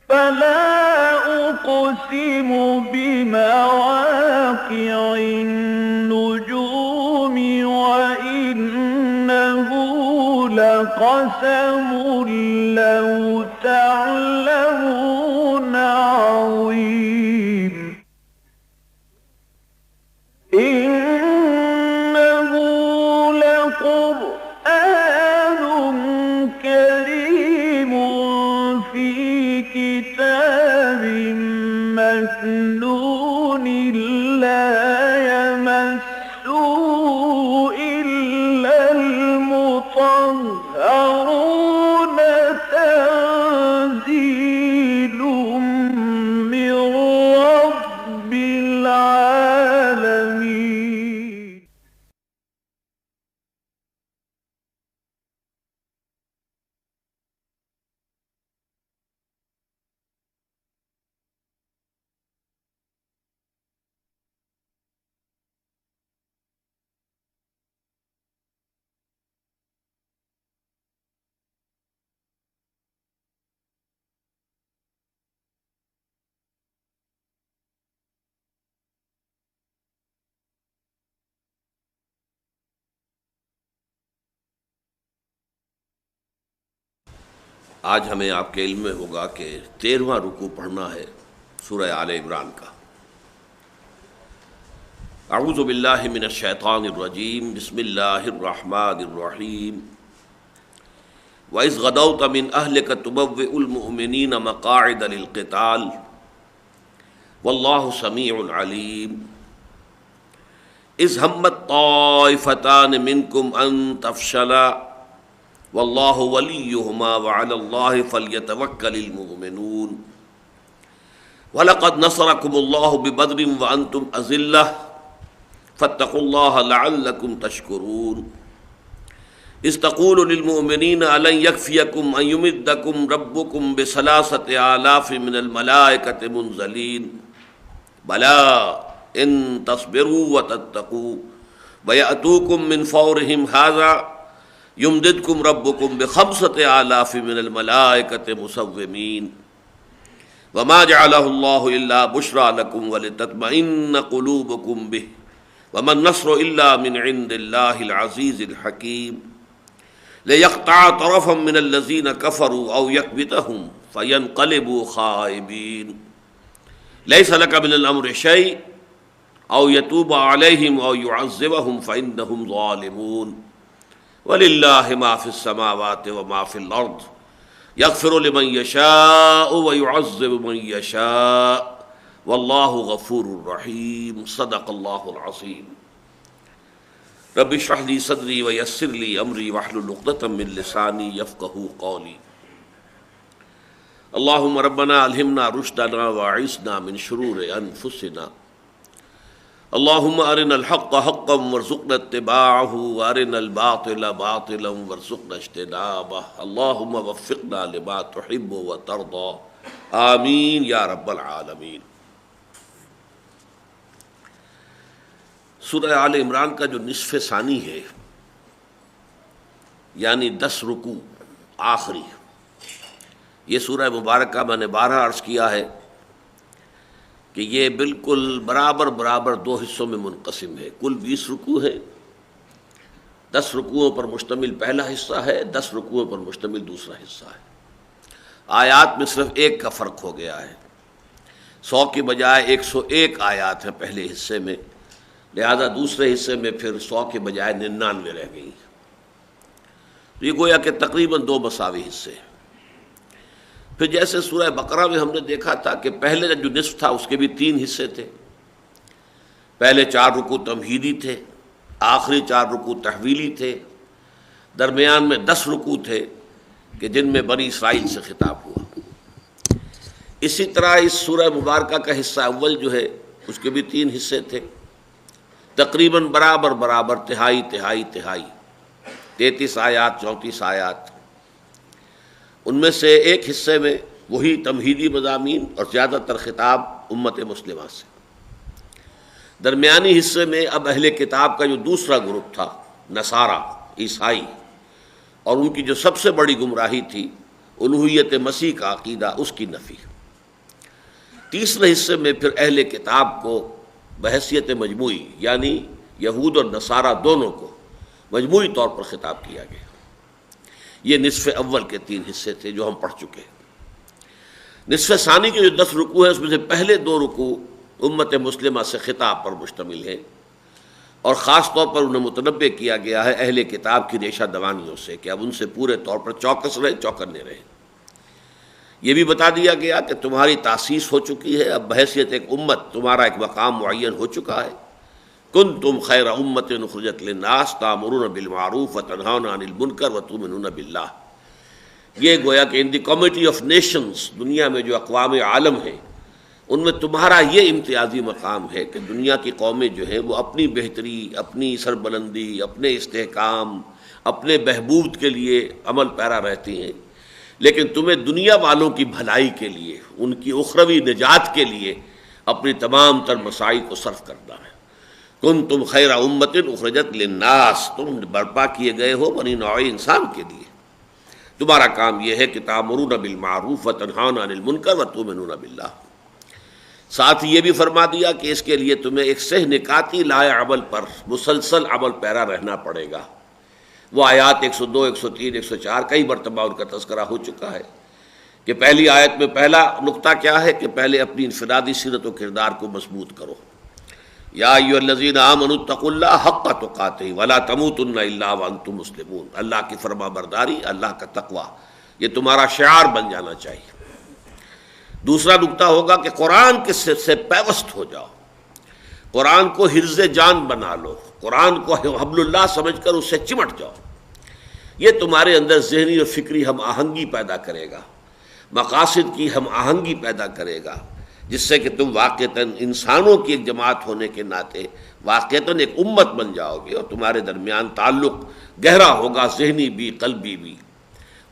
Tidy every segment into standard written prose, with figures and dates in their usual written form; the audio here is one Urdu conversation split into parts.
فلا أقسم بمواقع النجوم وإنه لقسم لو تعلمون عظيم إنه لقرآن كريم في كتاب مكنون لا يمسه إلا المطهرون تنزيل من رب العالمين. آج ہمیں آپ کے علم میں ہوگا کہ 13واں رکوع پڑھنا ہے سورہ آل عمران کا۔ اعوذ باللہ من الشیطان الرجیم، بسم اللہ الرحمن الرحیم۔ وَإِذْ غَدَوْتَ مِنْ أَهْلِكَ تُبَوِّئُ الْمُؤْمِنِينَ مَقَاعِدَ لِلْقِتَالِ وَاللَّهُ سَمِيعٌ عَلِيمٌ۔ إِذْ هَمَّتْ طَائِفَتَانِ مِنْكُمْ أَنْ تَفْشَلَا وَاللَّهُ وَلِيُّهُمَا وَعَلَى اللَّهِ فَلْيَتَوَكَّلِ الْمُؤْمِنُونَ۔ وَلَقَدْ نَصَرَكُمُ اللَّهُ بِبَدْرٍ وَأَنْتُمْ أَذِلَّةٌ فَاتَّقُوا اللَّهَ لَعَلَّكُمْ تَشْكُرُونَ۔ إِذْ تَقُولُ لِلْمُؤْمِنِينَ أَلَنْ يَكْفِيَكُمْ أَنْ يُمِدَّكُمْ رَبُّكُمْ بِثَلَاثَةِ آلَافٍ مِنَ الْمَلَائِكَةِ مُنْزَلِينَ بَلَى إِن تَصْبِرُوا وَتَتَّقُوا وَيَأْتُوكُم مِّن فَوْرِهِمْ هَٰذَا يُمْدِدْكُمْ رَبُّكُمْ بِخَمْسَةِ آلَافٍ مِنَ الْمَلَائِكَةِ مُصَوِّمِينَ وَمَا جَعَلَهُ اللَّهُ إِلَّا بُشْرَىٰ لَكُمْ وَلِتَطْمَئِنَّ قُلُوبُكُمْ بِهِ وَمَا النَّصْرُ إِلَّا مِنْ عِندِ اللَّهِ الْعَزِيزِ الْحَكِيمِ لِيَقْطَعَ طَرَفًا مِنَ الَّذِينَ كَفَرُوا أَوْ يَكْبِتَهُمْ فَيَنقَلِبُوا خَائِبِينَ لَيْسَ لَكَ مِنَ الْأَمْرِ شَيْءٌ أَوْ يَتُوبَ عَلَيْهِمْ أَوْ يُعَذِّبَهُمْ فَإِنَّهُمْ ظَالِمُونَ وَلِلَّهِ مَا فِي السَّمَاوَاتِ وَمَا فِي الْأَرْضِ يَغْفِرُ لِمَن يَشَاءُ وَيُعَذِّبُ مَن يَشَاءُ وَاللَّهُ غَفُورٌ رَحِيمٌ۔ صدق اللہ العظیم۔ رب اشرح لي صدری ویسر لي امری واحلل عقدۃ من لسانی یفقہوا قولی۔ اللہم ربنا الہمنا رشدنا واعصمنا من شرور انفسنا، اللہم ارنا الحق حقا وارزقنا اتباعہ وارنا الباطل باطلا وارزقنا اجتنابہ، اللہم وفقنا لما تحب وترضى، آمین یا رب العالمین۔ سورہ آل عمران کا جو نصف ثانی ہے، یعنی 10 رکوع آخری، یہ سورہ مبارکہ میں نے 12 عرض کیا ہے کہ یہ بالکل برابر 2 حصوں میں منقسم ہے۔ کل 20 رکوع ہے، 10 رکوعوں پر مشتمل پہلا حصہ ہے، 10 رکوعوں پر مشتمل دوسرا حصہ ہے۔ آیات میں صرف ایک کا فرق ہو گیا ہے، 100 کی بجائے 101 آیات ہیں پہلے حصے میں، لہذا دوسرے حصے میں پھر 100 کے بجائے 99 رہ گئی۔ تو یہ گویا کہ تقریباً 2 مساوی حصے ہیں۔ پھر جیسے سورہ بقرہ میں ہم نے دیکھا تھا کہ پہلے جو نصف تھا اس کے بھی 3 حصے تھے، پہلے 4 رکوع تمہیدی تھے، آخری 4 رکوع تحویلی تھے، درمیان میں 10 رکوع تھے کہ جن میں بنی اسرائیل سے خطاب ہوا۔ اسی طرح اس سورہ مبارکہ کا حصہ اول جو ہے اس کے بھی 3 حصے تھے، تقریباً برابر تہائی 33 آیات 34 آیات۔ ان میں سے ایک حصے میں وہی تمہیدی مضامین اور زیادہ تر خطاب امت مسلمہ سے، درمیانی حصے میں اب اہل کتاب کا جو دوسرا گروپ تھا، نصارہ عیسائی، اور ان کی جو سب سے بڑی گمراہی تھی الوہیت مسیح کا عقیدہ، اس کی نفی۔ تیسرے حصے میں پھر اہل کتاب کو بحیثیت مجموعی، یعنی یہود اور نصارہ دونوں کو مجموعی طور پر خطاب کیا گیا۔ یہ نصف اول کے 3 حصے تھے جو ہم پڑھ چکے ہیں۔ نصف ثانی کے جو 10 رکوع ہیں اس میں سے پہلے 2 رکوع امت مسلمہ سے خطاب پر مشتمل ہیں، اور خاص طور پر انہیں متنبع کیا گیا ہے اہل کتاب کی ریشہ دوانیوں سے کہ اب ان سے پورے طور پر چوکس رہیں، چوکنے رہیں۔ یہ بھی بتا دیا گیا کہ تمہاری تاسیس ہو چکی ہے، اب بحیثیت ایک امت تمہارا ایک مقام معین ہو چکا ہے۔ کنتم خیر امت اخرجت للناس تأمرون بالمعروف وتنہون عن المنکر وتؤمنون باللہ۔ یہ گویا کہ ان دی کمیٹی آف نیشنز، دنیا میں جو اقوام عالم ہیں ان میں تمہارا یہ امتیازی مقام ہے کہ دنیا کی قومیں جو ہیں وہ اپنی بہتری، اپنی سربلندی، اپنے استحکام، اپنے بہبود کے لیے عمل پیرا رہتی ہیں، لیکن تمہیں دنیا والوں کی بھلائی کے لیے، ان کی اخروی نجات کے لیے اپنی تمام تر مساعی کو صرف کرنا ہے۔ کنتم خیر امت اخرجت للناس، تم برپا کیے گئے ہو بنی نوع انسان کے لیے۔ تمہارا کام یہ ہے کہ تأمرون بالمعروف وتنہون عن المنکر وتؤمنون باللہ۔ ساتھ یہ بھی فرما دیا کہ اس کے لیے تمہیں ایک سہ نکاتی لائے عمل پر مسلسل عمل پیرا رہنا پڑے گا۔ وہ آیات 102، 103، 104 کئی مرتبہ ان کا تذکرہ ہو چکا ہے کہ پہلی آیت میں پہلا نقطہ کیا ہے کہ پہلے اپنی انفرادی سیرت و کردار کو مضبوط کرو۔ یا ایھا الذین آمنوا اتقوا اللہ حق تقاتہ ولا تموتن الا وانتم مسلمون۔ اللہ کی فرما برداری، اللہ کا تقوی، یہ تمہارا شعار بن جانا چاہیے۔ دوسرا نقطہ ہوگا کہ قرآن کے سے پیوست ہو جاؤ، قرآن کو حرز جان بنا لو، قرآن کو حبل اللہ سمجھ کر اس سے چمٹ جاؤ۔ یہ تمہارے اندر ذہنی اور فکری ہم آہنگی پیدا کرے گا، مقاصد کی ہم آہنگی پیدا کرے گا، جس سے کہ تم واقعتاً انسانوں کی ایک جماعت ہونے کے ناطے واقعتاً ایک امت بن جاؤ گے، اور تمہارے درمیان تعلق گہرا ہوگا، ذہنی بھی، قلبی بھی۔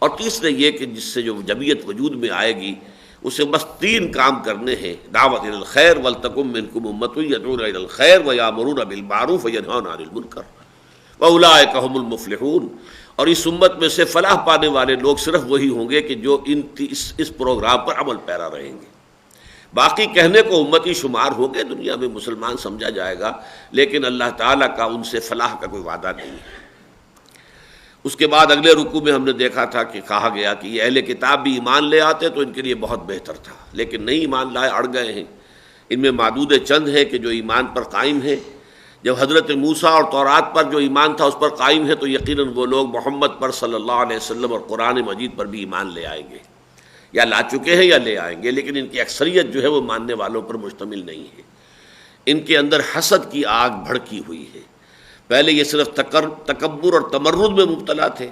اور تیسرے یہ کہ جس سے جو جمعیت وجود میں آئے گی اسے بس 3 کام کرنے ہیں: دعوت الی الخیر، ولتکن منکم امۃ یدعون الی الخیر ویأمرون بالمعروف وینہون عن المنکر واولئک ھم المفلحون۔ اور اس امت میں سے فلاح پانے والے لوگ صرف وہی ہوں گے کہ جو اس پروگرام پر عمل پیرا رہیں گے۔ باقی کہنے کو امتی شمار ہوں گے، دنیا میں مسلمان سمجھا جائے گا، لیکن اللہ تعالیٰ کا ان سے فلاح کا کوئی وعدہ نہیں ہے۔ اس کے بعد اگلے رکوع میں ہم نے دیکھا تھا کہ کہا گیا کہ یہ اہل کتاب بھی ایمان لے آتے تو ان کے لیے بہت بہتر تھا، لیکن نہیں ایمان لائے، اڑ گئے ہیں۔ ان میں معدود چند ہیں کہ جو ایمان پر قائم ہیں۔ جب حضرت موسیٰ اور تورات پر جو ایمان تھا اس پر قائم ہے تو یقیناً وہ لوگ محمد پر صلی اللہ علیہ وسلم اور قرآن مجید پر بھی ایمان لے آئیں گے، یا لا چکے ہیں یا لے آئیں گے، لیکن ان کی اکثریت جو ہے وہ ماننے والوں پر مشتمل نہیں ہے۔ ان کے اندر حسد کی آگ بھڑکی ہوئی ہے۔ پہلے یہ صرف تکبر اور تمرد میں مبتلا تھے،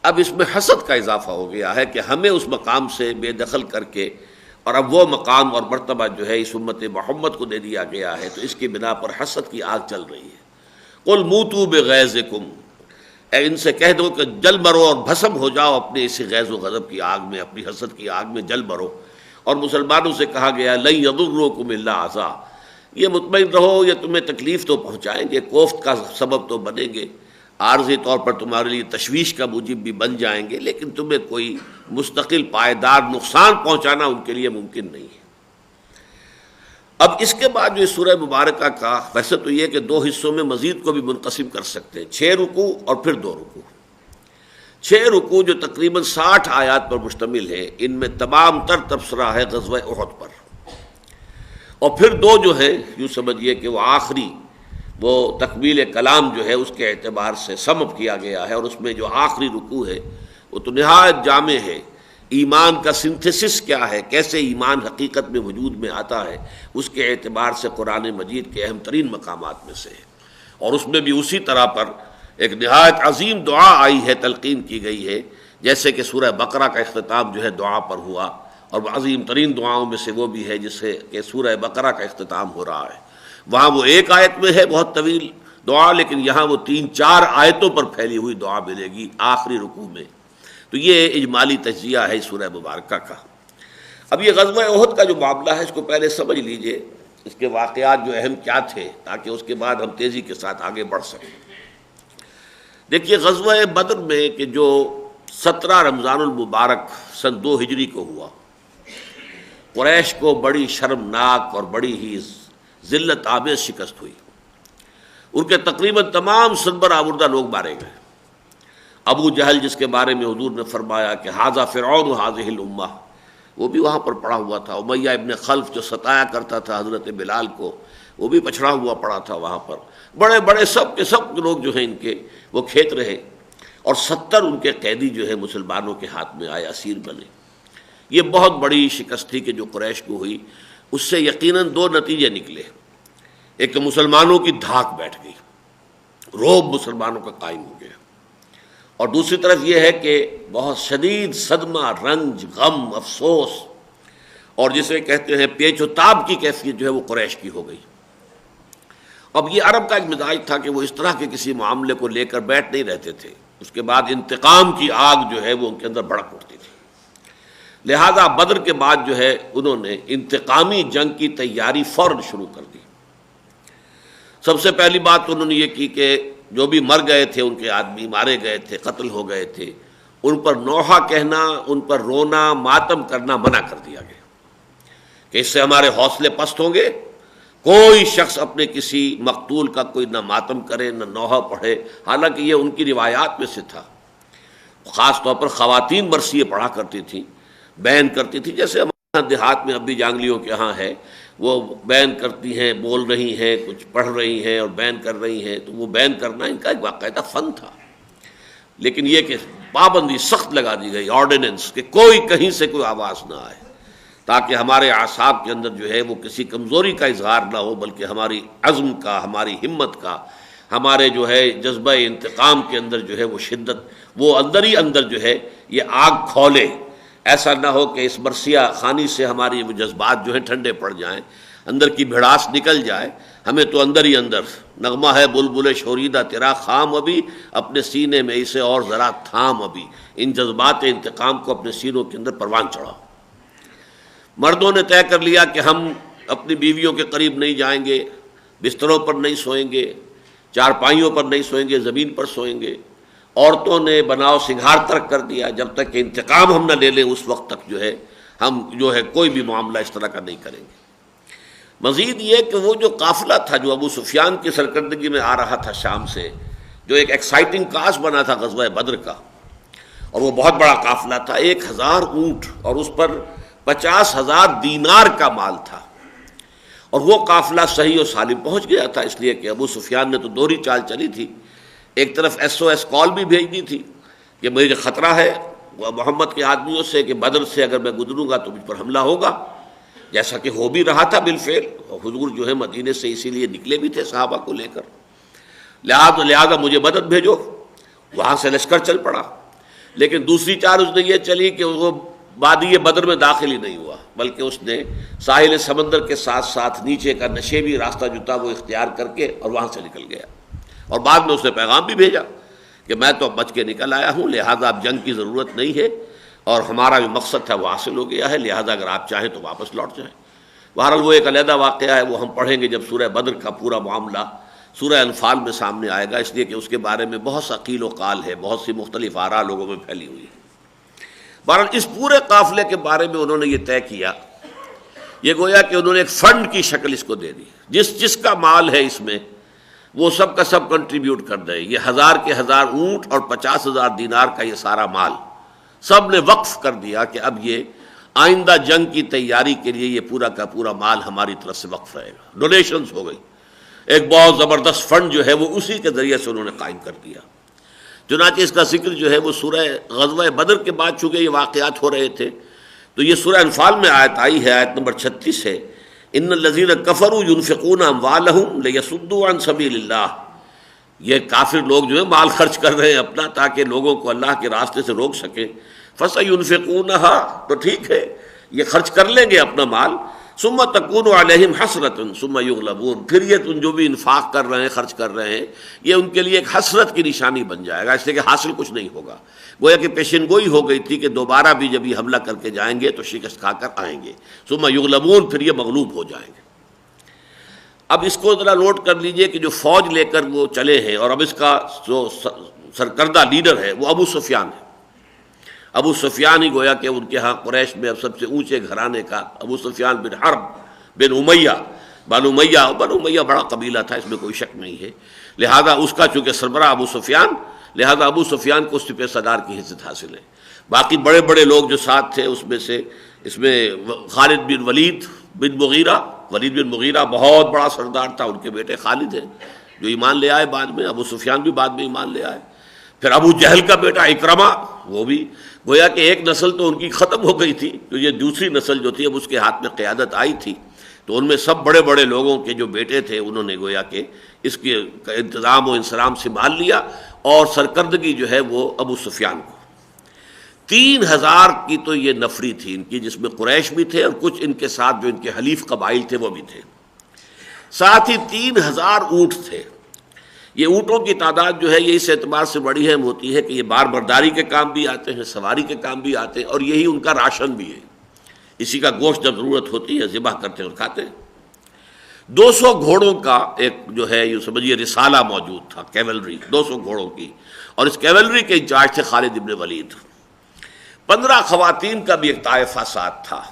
اب اس میں حسد کا اضافہ ہو گیا ہے کہ ہمیں اس مقام سے بے دخل کر کے، اور اب وہ مقام اور مرتبہ جو ہے اس امت محمد کو دے دیا گیا ہے، تو اس کی بنا پر حسد کی آگ چل رہی ہے۔ قل موتوا بغیظکم، اے ان سے کہہ دو کہ جل مرو اور بھسم ہو جاؤ اپنے اسی غیظ و غضب کی آگ میں، اپنی حسد کی آگ میں جل مرو۔ اور مسلمانوں سے کہا گیا لن یضرکم الا اذی، یہ مطمئن رہو یہ تمہیں تکلیف تو پہنچائیں گے، کوفت کا سبب تو بنیں گے، عارضی طور پر تمہارے لیے تشویش کا موجب بھی بن جائیں گے، لیکن تمہیں کوئی مستقل پائیدار نقصان پہنچانا ان کے لیے ممکن نہیں ہے۔ اب اس کے بعد جو سورہ مبارکہ کا ویسے تو یہ کہ 2 حصوں میں مزید کو بھی منقسم کر سکتے ہیں، 6 رکوع اور پھر 2 رکوع۔ 6 رکوع جو تقریباً 60 آیات پر مشتمل ہے، ان میں تمام تر تبصرہ ہے غزوہ احد پر، اور پھر 2 جو ہیں یوں سمجھیے کہ وہ آخری، وہ تکمیل کلام جو ہے اس کے اعتبار سے سم اپ کیا گیا ہے، اور اس میں جو آخری رکوع ہے وہ تو نہایت جامع ہے۔ ایمان کا سنتھسس کیا ہے، کیسے ایمان حقیقت میں وجود میں آتا ہے، اس کے اعتبار سے قرآن مجید کے اہم ترین مقامات میں سے ہے۔ اور اس میں بھی اسی طرح پر ایک نہایت عظیم دعا آئی ہے، تلقین کی گئی ہے، جیسے کہ سورہ بقرہ کا اختتام جو ہے دعا پر ہوا، اور عظیم ترین دعاؤں میں سے وہ بھی ہے جس سے کہ سورہ بقرہ کا اختتام ہو رہا ہے۔ وہاں وہ 1 آیت میں ہے بہت طویل دعا، لیکن یہاں وہ 3-4 آیتوں پر پھیلی ہوئی دعا ملے گی آخری رکوع میں۔ تو یہ اجمالی تجزیہ ہے سورہ مبارکہ کا۔ اب یہ غزوہ احد کا جو معاملہ ہے اس کو پہلے سمجھ لیجئے، اس کے واقعات جو اہم کیا تھے، تاکہ اس کے بعد ہم تیزی کے ساتھ آگے بڑھ سکیں۔ دیکھیے غزوہ بدر میں کہ جو 17 رمضان المبارک سن 2 ہجری کو ہوا، قریش کو بڑی شرمناک اور بڑی ہی ذلت آمیز شکست ہوئی. ان کے تقریباً تمام سربر آوردہ لوگ مارے گئے. ابو جہل جس کے بارے میں حضور نے فرمایا کہ ھذا فرعون ھذہ الامہ، وہ بھی وہاں پر پڑا ہوا تھا. امیہ ابن خلف جو ستایا کرتا تھا حضرت بلال کو، وہ بھی پچھڑا ہوا پڑا تھا وہاں پر. بڑے بڑے سب کے سب لوگ جو ہیں ان کے وہ کھیت رہے، اور 70 ان کے قیدی جو ہے مسلمانوں کے ہاتھ میں آئے، اسیر بنے. یہ بہت بڑی شکست تھی کہ جو قریش کو ہوئی. اس سے یقیناً 2 نتیجے نکلے. ایک کہ مسلمانوں کی دھاک بیٹھ گئی، رعب مسلمانوں کا قائم ہو گیا، اور دوسری طرف یہ ہے کہ بہت شدید صدمہ، رنج، غم، افسوس، اور جسے کہتے ہیں پیچ و تاب کی کیفیت جو ہے وہ قریش کی ہو گئی. اب یہ عرب کا ایک مزاج تھا کہ وہ اس طرح کے کسی معاملے کو لے کر بیٹھ نہیں رہتے تھے. اس کے بعد انتقام کی آگ جو ہے وہ ان کے اندر بھڑک اٹھتی تھی. لہذا بدر کے بعد جو ہے انہوں نے انتقامی جنگ کی تیاری فوراً شروع کر دی. سب سے پہلی بات تو انہوں نے یہ کی کہ جو بھی مر گئے تھے، ان کے آدمی مارے گئے تھے، قتل ہو گئے تھے، ان پر نوحہ کہنا، ان پر رونا، ماتم کرنا منع کر دیا گیا کہ اس سے ہمارے حوصلے پست ہوں گے. کوئی شخص اپنے کسی مقتول کا کوئی نہ ماتم کرے نہ نوحہ پڑھے. حالانکہ یہ ان کی روایات میں سے تھا. خاص طور پر خواتین مرثیے پڑھا کرتی تھیں، بیان کرتی تھی، جیسے ہمارے دیہات میں اب بھی جانگلیوں کے ہاں ہے، وہ بیان کرتی ہیں، بول رہی ہیں، کچھ پڑھ رہی ہیں اور بیان کر رہی ہیں. تو وہ بیان کرنا ان کا ایک باقاعدہ فن تھا. لیکن یہ کہ پابندی سخت لگا دی گئی، آرڈیننس، کہ کوئی کہیں سے کوئی آواز نہ آئے، تاکہ ہمارے اعصاب کے اندر جو ہے وہ کسی کمزوری کا اظہار نہ ہو، بلکہ ہماری عزم کا، ہماری ہمت کا، ہمارے جو ہے جذبہ انتقام کے اندر جو ہے وہ شدت، وہ اندر ہی اندر جو ہے یہ آگ کھولے. ایسا نہ ہو کہ اس مرثیہ خانی سے ہماری وہ جذبات جو ہیں ٹھنڈے پڑ جائیں، اندر کی بھڑاس نکل جائے. ہمیں تو اندر ہی اندر نغمہ ہے بلبل شوریدہ تیرا خام ابھی، اپنے سینے میں اسے اور ذرا تھام ابھی. ان جذبات انتقام کو اپنے سینوں کے اندر پروان چڑھاؤ. مردوں نے طے کر لیا کہ ہم اپنی بیویوں کے قریب نہیں جائیں گے، بستروں پر نہیں سوئیں گے، چارپائیوں پر نہیں سوئیں گے، زمین پر سوئیں گے. عورتوں نے بناؤ سنگھار ترک کر دیا. جب تک کہ انتقام ہم نہ لے لیں اس وقت تک جو ہے ہم جو ہے کوئی بھی معاملہ اس طرح کا نہیں کریں گے. مزید یہ کہ وہ جو قافلہ تھا جو ابو سفیان کی سرکردگی میں آ رہا تھا شام سے، جو ایک ایکسائٹنگ کاز بنا تھا غزوہ بدر کا، اور وہ بہت بڑا قافلہ تھا، 1000 اونٹ اور اس پر 50,000 دینار کا مال تھا. اور وہ قافلہ صحیح و سالم پہنچ گیا تھا، اس لیے کہ ابو سفیان نے تو دوہری چال چلی تھی. ایک طرف SOS کال بھی بھیج دی تھی کہ مجھے خطرہ ہے محمد کے آدمیوں سے کہ بدر سے اگر میں گزروں گا تو مجھ پر حملہ ہوگا، جیسا کہ ہو بھی رہا تھا بالفعل. حضور جو ہے مدینے سے اسی لیے نکلے بھی تھے صحابہ کو لے کر. لہذا مجھے مدد بھیجو. وہاں سے لشکر چل پڑا. لیکن دوسری چال اس نے یہ چلی کہ وہ وادی بدر میں داخل ہی نہیں ہوا، بلکہ اس نے ساحل سمندر کے ساتھ ساتھ نیچے کا نشیبی راستہ جو تھا وہ اختیار کر کے اور وہاں سے نکل گیا. اور بعد میں اس نے پیغام بھی بھیجا کہ میں تو بچ کے نکل آیا ہوں، لہذا اب جنگ کی ضرورت نہیں ہے، اور ہمارا جو مقصد تھا وہ حاصل ہو گیا ہے، لہذا اگر آپ چاہیں تو واپس لوٹ جائیں. بہرحال وہ ایک علیحدہ واقعہ ہے، وہ ہم پڑھیں گے جب سورہ بدر کا پورا معاملہ سورہ انفال میں سامنے آئے گا، اس لیے کہ اس کے بارے میں بہت سا قیل و قال ہے، بہت سی مختلف آراء لوگوں میں پھیلی ہوئی ہے. بہرحال اس پورے قافلے کے بارے میں انہوں نے یہ طے کیا، یہ گویا کہ انہوں نے ایک فنڈ کی شکل اس کو دے دی. جس کا مال ہے اس میں وہ سب کا سب کنٹریبیوٹ کر دے. یہ 1000 کے 1000 اونٹ اور 50,000 دینار کا یہ سارا مال سب نے وقف کر دیا کہ اب یہ آئندہ جنگ کی تیاری کے لیے یہ پورا کا پورا مال ہماری طرف سے وقف رہے گا. ڈونیشنز ہو گئی. ایک بہت زبردست فنڈ جو ہے وہ اسی کے ذریعے سے انہوں نے قائم کر دیا. چنانچہ اس کا ذکر جو ہے وہ سورہ غزوہ بدر کے بعد چونکہ یہ واقعات ہو رہے تھے تو یہ سورہ انفال میں آیت آئی ہے، آیت نمبر 36 ہے، ان الذین کفروا ينفقون اموالهم لیصدوا عن سبیل اللہ. یہ کافر لوگ جو ہے مال خرچ کر رہے ہیں اپنا تاکہ لوگوں کو اللہ کے راستے سے روک سکیں. فسينفقونها، تو ٹھیک ہے یہ خرچ کر لیں گے اپنا مال. ثم تکون علیہم حسرۃ ثم یغلبون، پھر یہ تم جو بھی انفاق کر رہے ہیں، خرچ کر رہے ہیں، یہ ان کے لیے ایک حسرت کی نشانی بن جائے گا، اس لیے کہ حاصل کچھ نہیں ہوگا. گویا کہ پیشن گوئی ہو گئی تھی کہ دوبارہ بھی جب یہ حملہ کر کے جائیں گے تو شکست کھا کر آئیں گے. ثم یغلبون، پھر یہ مغلوب ہو جائیں گے. اب اس کو ذرا نوٹ کر لیجئے کہ جو فوج لے کر وہ چلے ہیں، اور اب اس کا جو سرکردہ لیڈر ہے وہ ابو سفیان ہے. ابو سفیان ہی گویا کہ ان کے ہاں قریش میں اب سب سے اونچے گھرانے کا، ابو سفیان بن حرب بن امیہ، بنو امیہ بڑا قبیلہ تھا، اس میں کوئی شک نہیں ہے، لہذا اس کا چونکہ سربراہ ابو سفیان، لہذا ابو سفیان کو سپہ سالار کی حیثیت حاصل ہے۔ باقی بڑے بڑے لوگ جو ساتھ تھے اس میں خالد بن ولید بن مغیرہ بہت بڑا سردار تھا، ان کے بیٹے خالد ہیں جو ایمان لے آئے بعد میں، ابو سفیان بھی بعد میں ایمان لے آئے، پھر ابو جہل کا بیٹا اکرمہ، وہ بھی گویا کہ ایک نسل تو ان کی ختم ہو گئی تھی، تو یہ دوسری نسل جو تھی اب اس کے ہاتھ میں قیادت آئی تھی، تو ان میں سب بڑے بڑے لوگوں کے جو بیٹے تھے انہوں نے گویا کہ اس کے انتظام و انصرام سنبھال لیا، اور سرکردگی جو ہے وہ ابو سفیان کو۔ 3000 کی تو یہ نفری تھی ان کی، جس میں قریش بھی تھے اور کچھ ان کے ساتھ جو ان کے حلیف قبائل تھے وہ بھی تھے، ساتھ ہی 3000 اونٹ تھے۔ یہ اونٹوں کی تعداد جو ہے یہ اس اعتبار سے بڑی اہم ہوتی ہے کہ یہ بار برداری کے کام بھی آتے ہیں، سواری کے کام بھی آتے ہیں، اور یہی ان کا راشن بھی ہے، اسی کا گوشت جب ضرورت ہوتی ہے ذبح کرتے اور کھاتے ہیں۔ 200 گھوڑوں کا ایک جو ہے یہ سمجھیے رسالہ موجود تھا، کیولری 200 گھوڑوں کی، اور اس کیولری کے انچارج تھے خالد ابن ولید۔ 15 خواتین کا بھی ایک طائفہ ساتھ تھا،